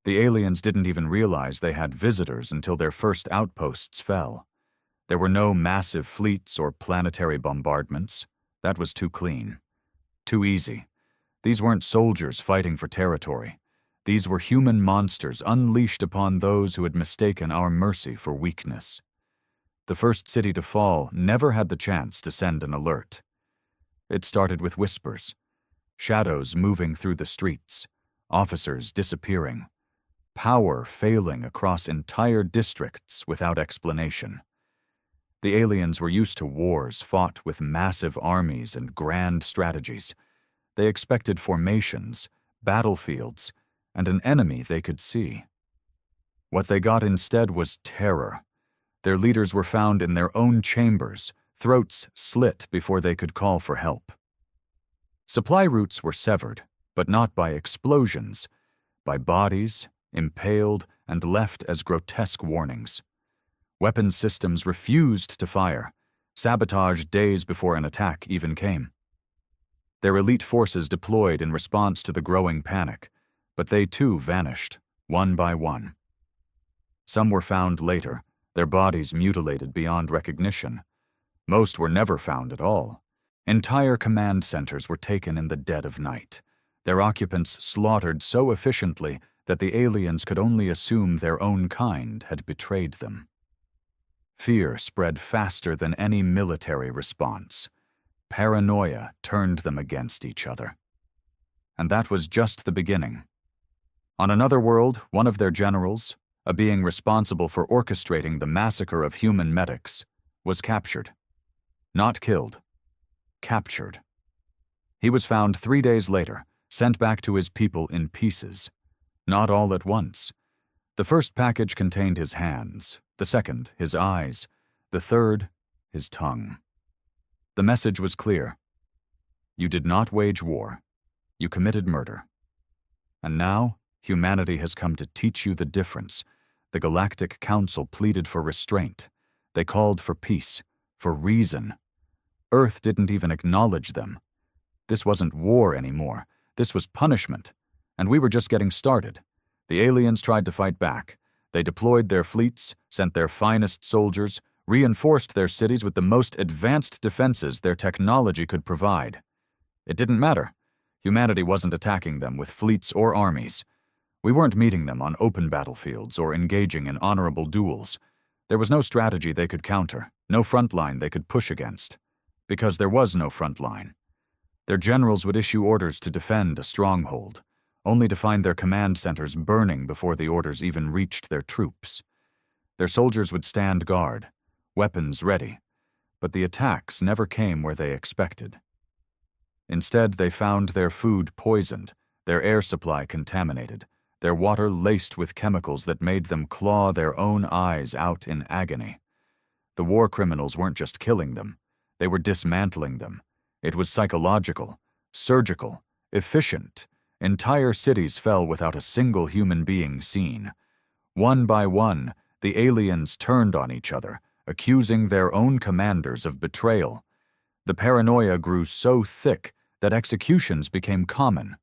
The aliens didn't even realize they had visitors until their first outposts fell. There were no massive fleets or planetary bombardments. That was too clean. Too easy. These weren't soldiers fighting for territory. These were human monsters unleashed upon those who had mistaken our mercy for weakness. The first city to fall never had the chance to send an alert. It started with whispers, shadows moving through the streets, officers disappearing, power failing across entire districts without explanation. The aliens were used to wars fought with massive armies and grand strategies. They expected formations, battlefields, and an enemy they could see. What they got instead was terror. Their leaders were found in their own chambers, throats slit before they could call for help. Supply routes were severed, but not by explosions, by bodies, impaled and left as grotesque warnings. Weapons systems refused to fire, sabotaged days before an attack even came. Their elite forces deployed in response to the growing panic, but they too vanished, one by one. Some were found later, their bodies mutilated beyond recognition. Most were never found at all. Entire command centers were taken in the dead of night, their occupants slaughtered so efficiently that the aliens could only assume their own kind had betrayed them. Fear spread faster than any military response. Paranoia turned them against each other. And that was just the beginning. On another world, one of their generals, a being responsible for orchestrating the massacre of human medics, was captured. Not killed. Captured. He was found 3 days later, sent back to his people in pieces. Not all at once. The first package contained his hands, the second, his eyes, the third, his tongue. The message was clear. You did not wage war. You committed murder. And now, humanity has come to teach you the difference. The Galactic Council pleaded for restraint. They called for peace, for reason. Earth didn't even acknowledge them. This wasn't war anymore. This was punishment. And we were just getting started. The aliens tried to fight back. They deployed their fleets, sent their finest soldiers, reinforced their cities with the most advanced defenses their technology could provide. It didn't matter. Humanity wasn't attacking them with fleets or armies. We weren't meeting them on open battlefields or engaging in honorable duels. There was no strategy they could counter, no front line they could push against. Because there was no front line. Their generals would issue orders to defend a stronghold, only to find their command centers burning before the orders even reached their troops. Their soldiers would stand guard, weapons ready, but the attacks never came where they expected. Instead, they found their food poisoned, their air supply contaminated, their water laced with chemicals that made them claw their own eyes out in agony. The war criminals weren't just killing them, they were dismantling them. It was psychological, surgical, efficient. Entire cities fell without a single human being seen. One by one, the aliens turned on each other, accusing their own commanders of betrayal. The paranoia grew so thick that executions became common.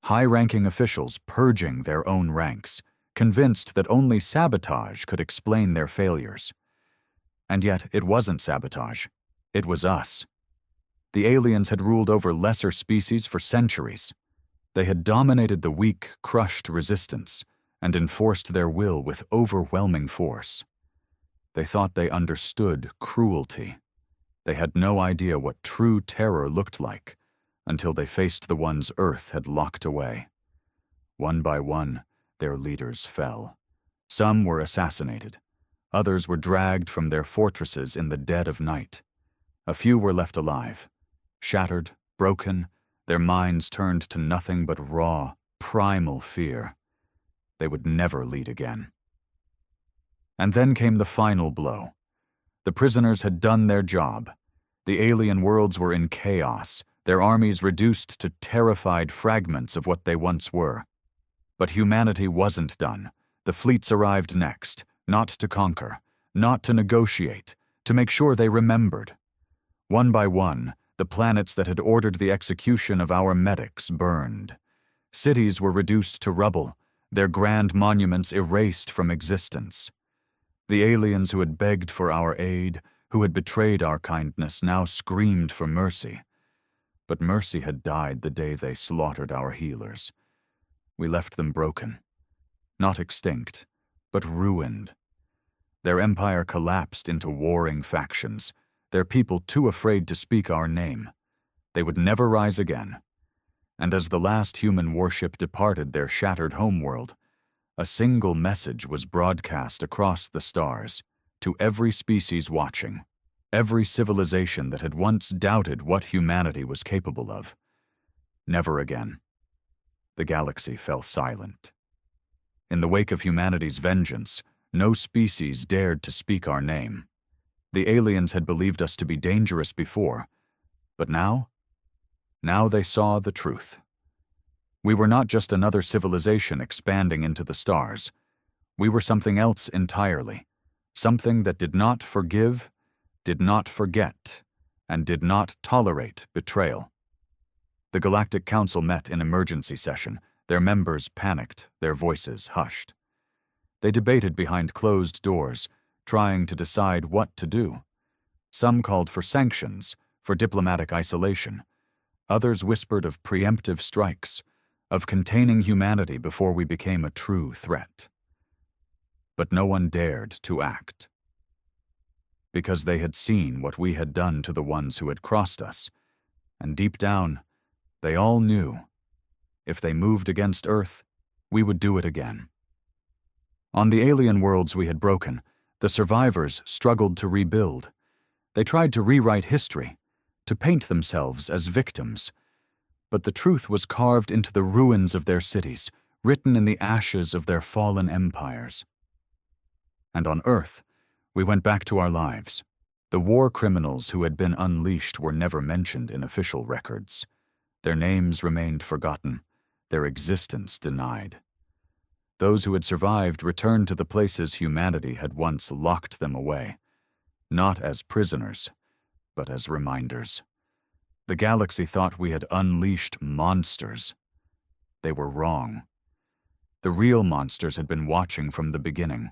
High-ranking officials purging their own ranks, convinced that only sabotage could explain their failures. And yet, it wasn't sabotage. It was us. The aliens had ruled over lesser species for centuries. They had dominated the weak, crushed resistance and enforced their will with overwhelming force. They thought they understood cruelty. They had no idea what true terror looked like until they faced the ones Earth had locked away. One by one, their leaders fell. Some were assassinated. Others were dragged from their fortresses in the dead of night. A few were left alive. Shattered, broken, their minds turned to nothing but raw, primal fear. They would never lead again. And then came the final blow. The prisoners had done their job. The alien worlds were in chaos, their armies reduced to terrified fragments of what they once were. But humanity wasn't done. The fleets arrived next, not to conquer, not to negotiate, to make sure they remembered. One by one, the planets that had ordered the execution of our medics burned. Cities were reduced to rubble, their grand monuments erased from existence. The aliens who had begged for our aid, who had betrayed our kindness, now screamed for mercy. But mercy had died the day they slaughtered our healers. We left them broken. Not extinct, but ruined. Their empire collapsed into warring factions, their people too afraid to speak our name. They would never rise again. And as the last human warship departed their shattered homeworld, a single message was broadcast across the stars to every species watching, every civilization that had once doubted what humanity was capable of. Never again. The galaxy fell silent. In the wake of humanity's vengeance, no species dared to speak our name. The aliens had believed us to be dangerous before, but now they saw the truth. We were not just another civilization expanding into the stars. We were something else entirely, something that did not forgive, did not forget, and did not tolerate betrayal. The Galactic Council met in emergency session, their members panicked, their voices hushed. They debated behind closed doors, trying to decide what to do. Some called for sanctions, for diplomatic isolation. Others whispered of preemptive strikes. of containing humanity before we became a true threat. But no one dared to act, because they had seen what we had done to the ones who had crossed us, and deep down, they all knew, if they moved against Earth, we would do it again. On the alien worlds we had broken, the survivors struggled to rebuild. They tried to rewrite history, to paint themselves as victims. But the truth was carved into the ruins of their cities, written in the ashes of their fallen empires. And on Earth, we went back to our lives. The war criminals who had been unleashed were never mentioned in official records. Their names remained forgotten, their existence denied. Those who had survived returned to the places humanity had once locked them away, not as prisoners, but as reminders. The galaxy thought we had unleashed monsters. They were wrong. The real monsters had been watching from the beginning.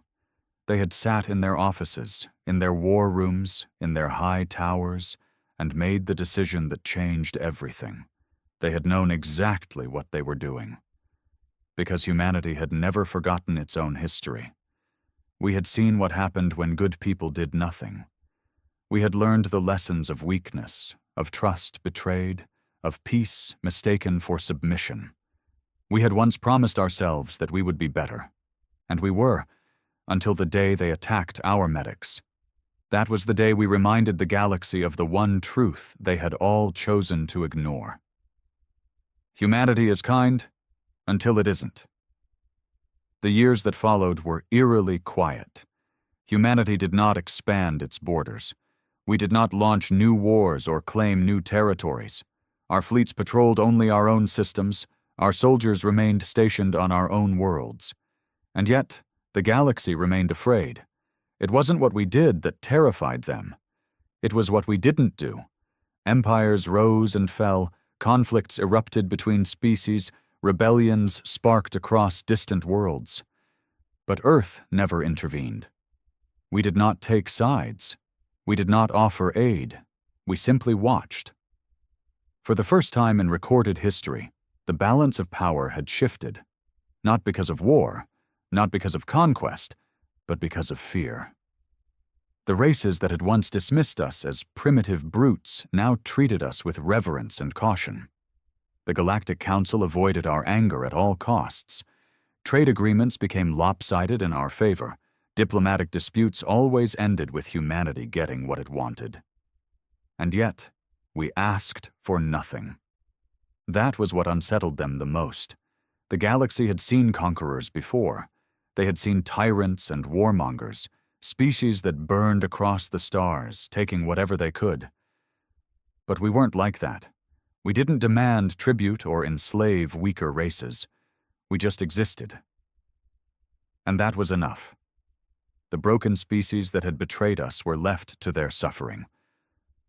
They had sat in their offices, in their war rooms, in their high towers, and made the decision that changed everything. They had known exactly what they were doing. Because humanity had never forgotten its own history. We had seen what happened when good people did nothing. We had learned the lessons of weakness, of trust betrayed, of peace mistaken for submission. We had once promised ourselves that we would be better, and we were, until the day they attacked our medics. That was the day we reminded the galaxy of the one truth they had all chosen to ignore. Humanity is kind until it isn't. The years that followed were eerily quiet. Humanity did not expand its borders. We did not launch new wars or claim new territories. Our fleets patrolled only our own systems. Our soldiers remained stationed on our own worlds. And yet, the galaxy remained afraid. It wasn't what we did that terrified them. It was what we didn't do. Empires rose and fell, conflicts erupted between species, rebellions sparked across distant worlds. But Earth never intervened. We did not take sides. We did not offer aid. We simply watched. For the first time in recorded history, the balance of power had shifted, not because of war, not because of conquest, but because of fear. The races that had once dismissed us as primitive brutes now treated us with reverence and caution. The Galactic Council avoided our anger at all costs. Trade agreements became lopsided in our favor. Diplomatic disputes always ended with humanity getting what it wanted. And yet, we asked for nothing. That was what unsettled them the most. The galaxy had seen conquerors before. They had seen tyrants and warmongers, species that burned across the stars, taking whatever they could. But we weren't like that. We didn't demand tribute or enslave weaker races. We just existed. And that was enough. The broken species that had betrayed us were left to their suffering.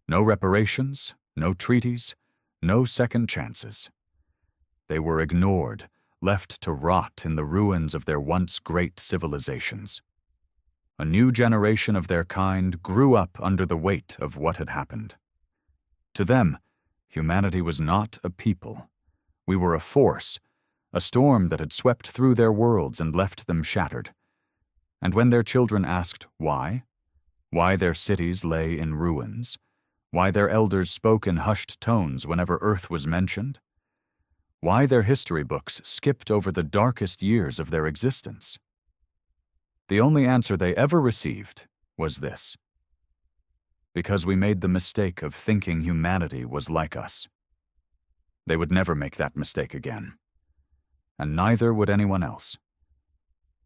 No reparations, no treaties, no second chances. They were ignored, left to rot in the ruins of their once great civilizations. A new generation of their kind grew up under the weight of what had happened. To them, humanity was not a people. We were a force, a storm that had swept through their worlds and left them shattered. And when their children asked why their cities lay in ruins, why their elders spoke in hushed tones whenever Earth was mentioned, why their history books skipped over the darkest years of their existence, the only answer they ever received was this: because we made the mistake of thinking humanity was like us. They would never make that mistake again. And neither would anyone else.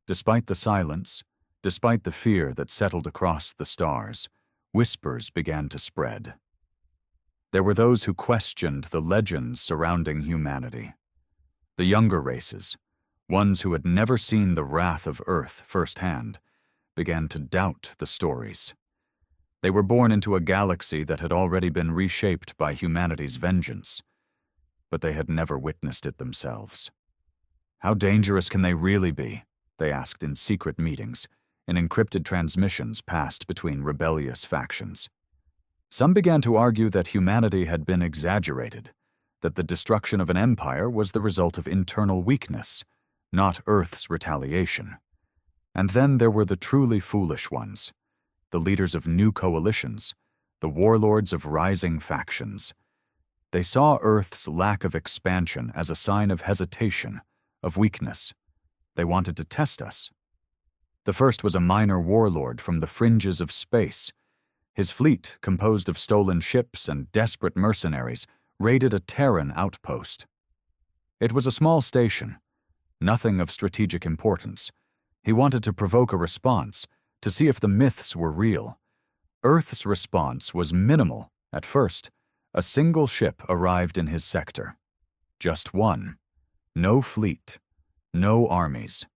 Despite the silence, despite the fear that settled across the stars, whispers began to spread. There were those who questioned the legends surrounding humanity. The younger races, ones who had never seen the wrath of Earth firsthand, began to doubt the stories. They were born into a galaxy that had already been reshaped by humanity's vengeance, but they had never witnessed it themselves. How dangerous can they really be? They asked in secret meetings, in encrypted transmissions passed between rebellious factions. Some began to argue that humanity had been exaggerated, that the destruction of an empire was the result of internal weakness, not Earth's retaliation. And then there were the truly foolish ones, the leaders of new coalitions, the warlords of rising factions. They saw Earth's lack of expansion as a sign of hesitation, of weakness. They wanted to test us. The first was a minor warlord from the fringes of space. His fleet, composed of stolen ships and desperate mercenaries, raided a Terran outpost. It was a small station, nothing of strategic importance. He wanted to provoke a response, to see if the myths were real. Earth's response was minimal at first. A single ship arrived in his sector. Just one. No fleet. No armies.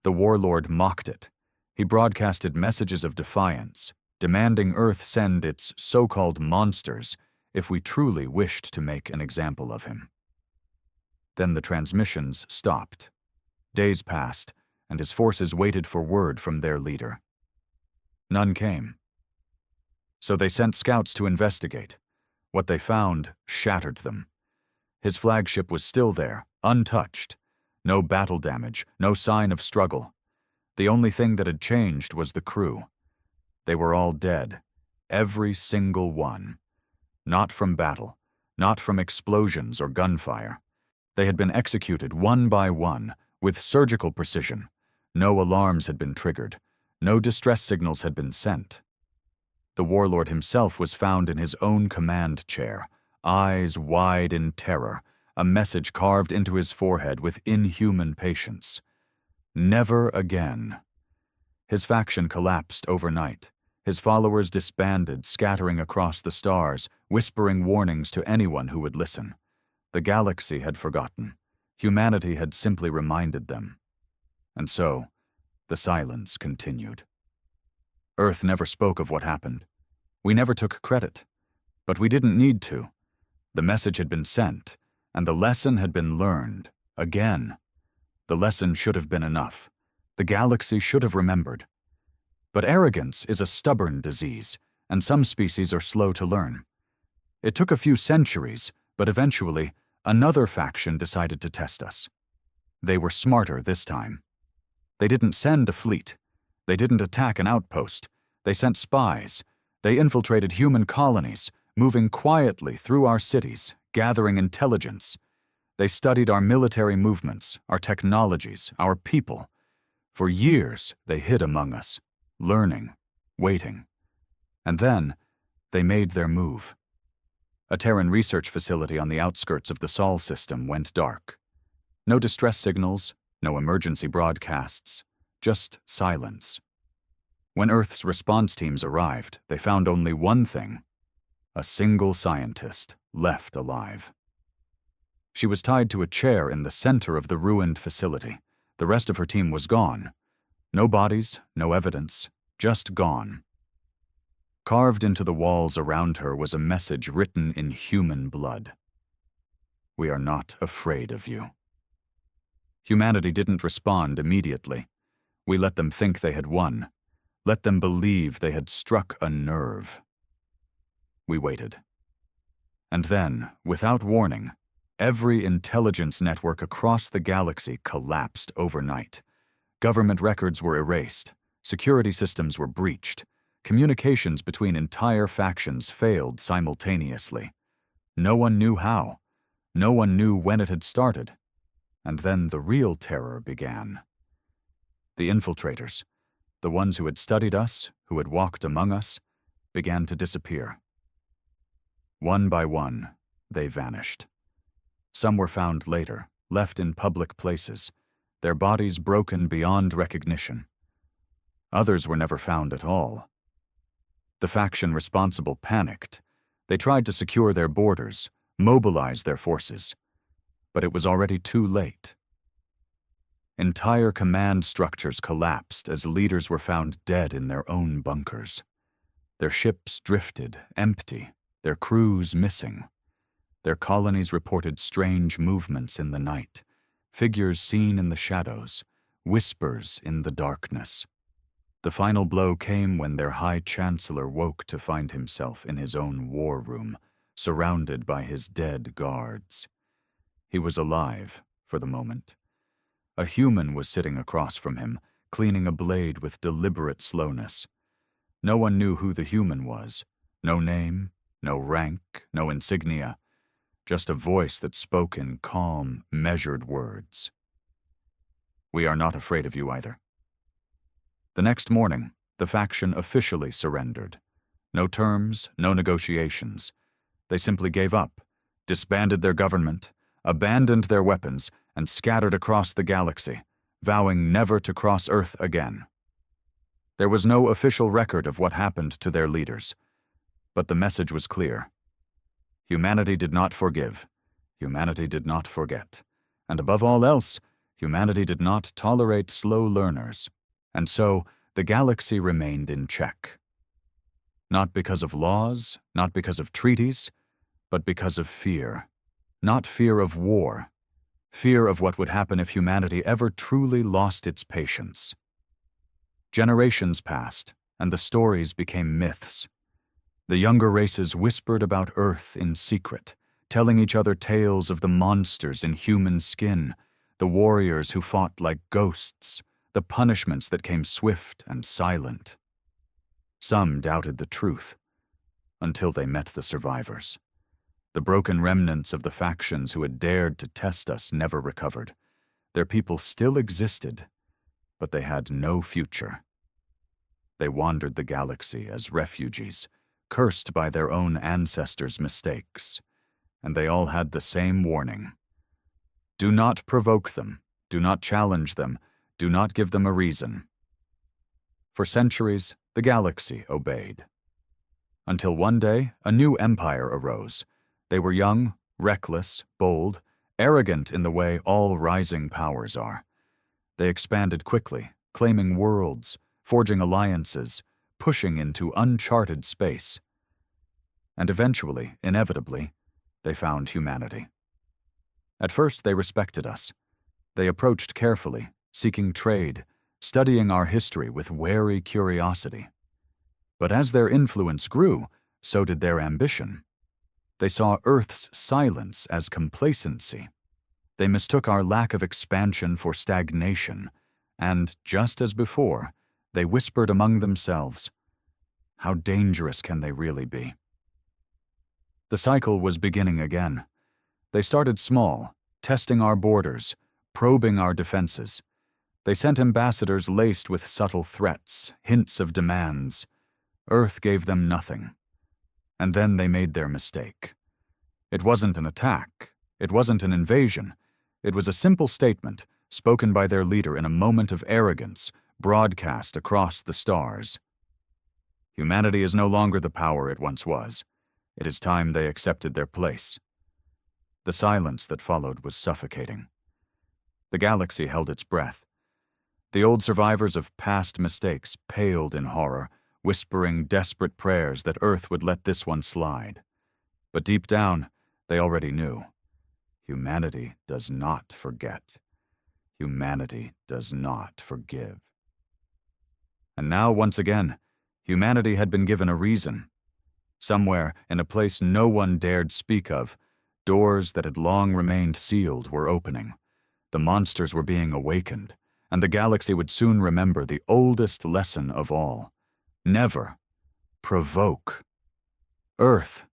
The warlord mocked it. He broadcasted messages of defiance, demanding Earth send its so-called monsters if we truly wished to make an example of him. Then the transmissions stopped. Days passed, and his forces waited for word from their leader. None came. So they sent scouts to investigate. What they found shattered them. His flagship was still there, untouched. No battle damage, no sign of struggle. The only thing that had changed was the crew. They were all dead, every single one. Not from battle, not from explosions or gunfire. They had been executed one by one, with surgical precision. No alarms had been triggered. No distress signals had been sent. The warlord himself was found in his own command chair, eyes wide in terror, a message carved into his forehead with inhuman patience. Never again. His faction collapsed overnight. His followers disbanded, scattering across the stars, whispering warnings to anyone who would listen. The galaxy had forgotten. Humanity had simply reminded them. And so, the silence continued. Earth never spoke of what happened. We never took credit. But we didn't need to. The message had been sent, and the lesson had been learned, again. The lesson should have been enough. The galaxy should have remembered. But arrogance is a stubborn disease, and some species are slow to learn. It took a few centuries, but eventually, another faction decided to test us. They were smarter this time. They didn't send a fleet. They didn't attack an outpost. They sent spies. They infiltrated human colonies, moving quietly through our cities, gathering intelligence. They studied our military movements, our technologies, our people. For years, they hid among us, learning, waiting. And then, they made their move. A Terran research facility on the outskirts of the Sol system went dark. No distress signals, no emergency broadcasts, just silence. When Earth's response teams arrived, they found only one thing: a single scientist left alive. She was tied to a chair in the center of the ruined facility. The rest of her team was gone. No bodies, no evidence, just gone. Carved into the walls around her was a message written in human blood. We are not afraid of you. Humanity didn't respond immediately. We let them think they had won. Let them believe they had struck a nerve. We waited. And then, without warning, every intelligence network across the galaxy collapsed overnight. Government records were erased. Security systems were breached. Communications between entire factions failed simultaneously. No one knew how. No one knew when it had started. And then the real terror began. The infiltrators, the ones who had studied us, who had walked among us, began to disappear. One by one, they vanished. Some were found later, left in public places, their bodies broken beyond recognition. Others were never found at all. The faction responsible panicked. They tried to secure their borders, mobilize their forces. But it was already too late. Entire command structures collapsed as leaders were found dead in their own bunkers. Their ships drifted, empty, their crews missing. Their colonies reported strange movements in the night, figures seen in the shadows, whispers in the darkness. The final blow came when their High Chancellor woke to find himself in his own war room, surrounded by his dead guards. He was alive, for the moment. A human was sitting across from him, cleaning a blade with deliberate slowness. No one knew who the human was. No name, no rank, no insignia. Just a voice that spoke in calm, measured words. "We are not afraid of you either." The next morning, the faction officially surrendered. No terms, no negotiations. They simply gave up, disbanded their government, abandoned their weapons, and scattered across the galaxy, vowing never to cross Earth again. There was no official record of what happened to their leaders, but the message was clear. Humanity did not forgive, humanity did not forget, and above all else, humanity did not tolerate slow learners, and so the galaxy remained in check. Not because of laws, not because of treaties, but because of fear. Not fear of war, fear of what would happen if humanity ever truly lost its patience. Generations passed, and the stories became myths. The younger races whispered about Earth in secret, telling each other tales of the monsters in human skin, the warriors who fought like ghosts, the punishments that came swift and silent. Some doubted the truth, until they met the survivors. The broken remnants of the factions who had dared to test us never recovered. Their people still existed, but they had no future. They wandered the galaxy as refugees, cursed by their own ancestors' mistakes, and they all had the same warning. Do not provoke them, do not challenge them, do not give them a reason. For centuries, the galaxy obeyed. Until one day, a new empire arose. They were young, reckless, bold, arrogant in the way all rising powers are. They expanded quickly, claiming worlds, forging alliances, pushing into uncharted space. And eventually, inevitably, they found humanity. At first, they respected us. They approached carefully, seeking trade, studying our history with wary curiosity. But as their influence grew, so did their ambition. They saw Earth's silence as complacency. They mistook our lack of expansion for stagnation, and, just as before, they whispered among themselves, "How dangerous can they really be?" The cycle was beginning again. They started small, testing our borders, probing our defenses. They sent ambassadors laced with subtle threats, hints of demands. Earth gave them nothing. And then they made their mistake. It wasn't an attack. It wasn't an invasion. It was a simple statement, spoken by their leader in a moment of arrogance, broadcast across the stars. Humanity is no longer the power it once was. It is time they accepted their place. The silence that followed was suffocating. The galaxy held its breath. The old survivors of past mistakes paled in horror, whispering desperate prayers that Earth would let this one slide. But deep down, they already knew. Humanity does not forget. Humanity does not forgive. And now, once again, humanity had been given a reason. Somewhere, in a place no one dared speak of, doors that had long remained sealed were opening. The monsters were being awakened, and the galaxy would soon remember the oldest lesson of all. Never provoke. Earth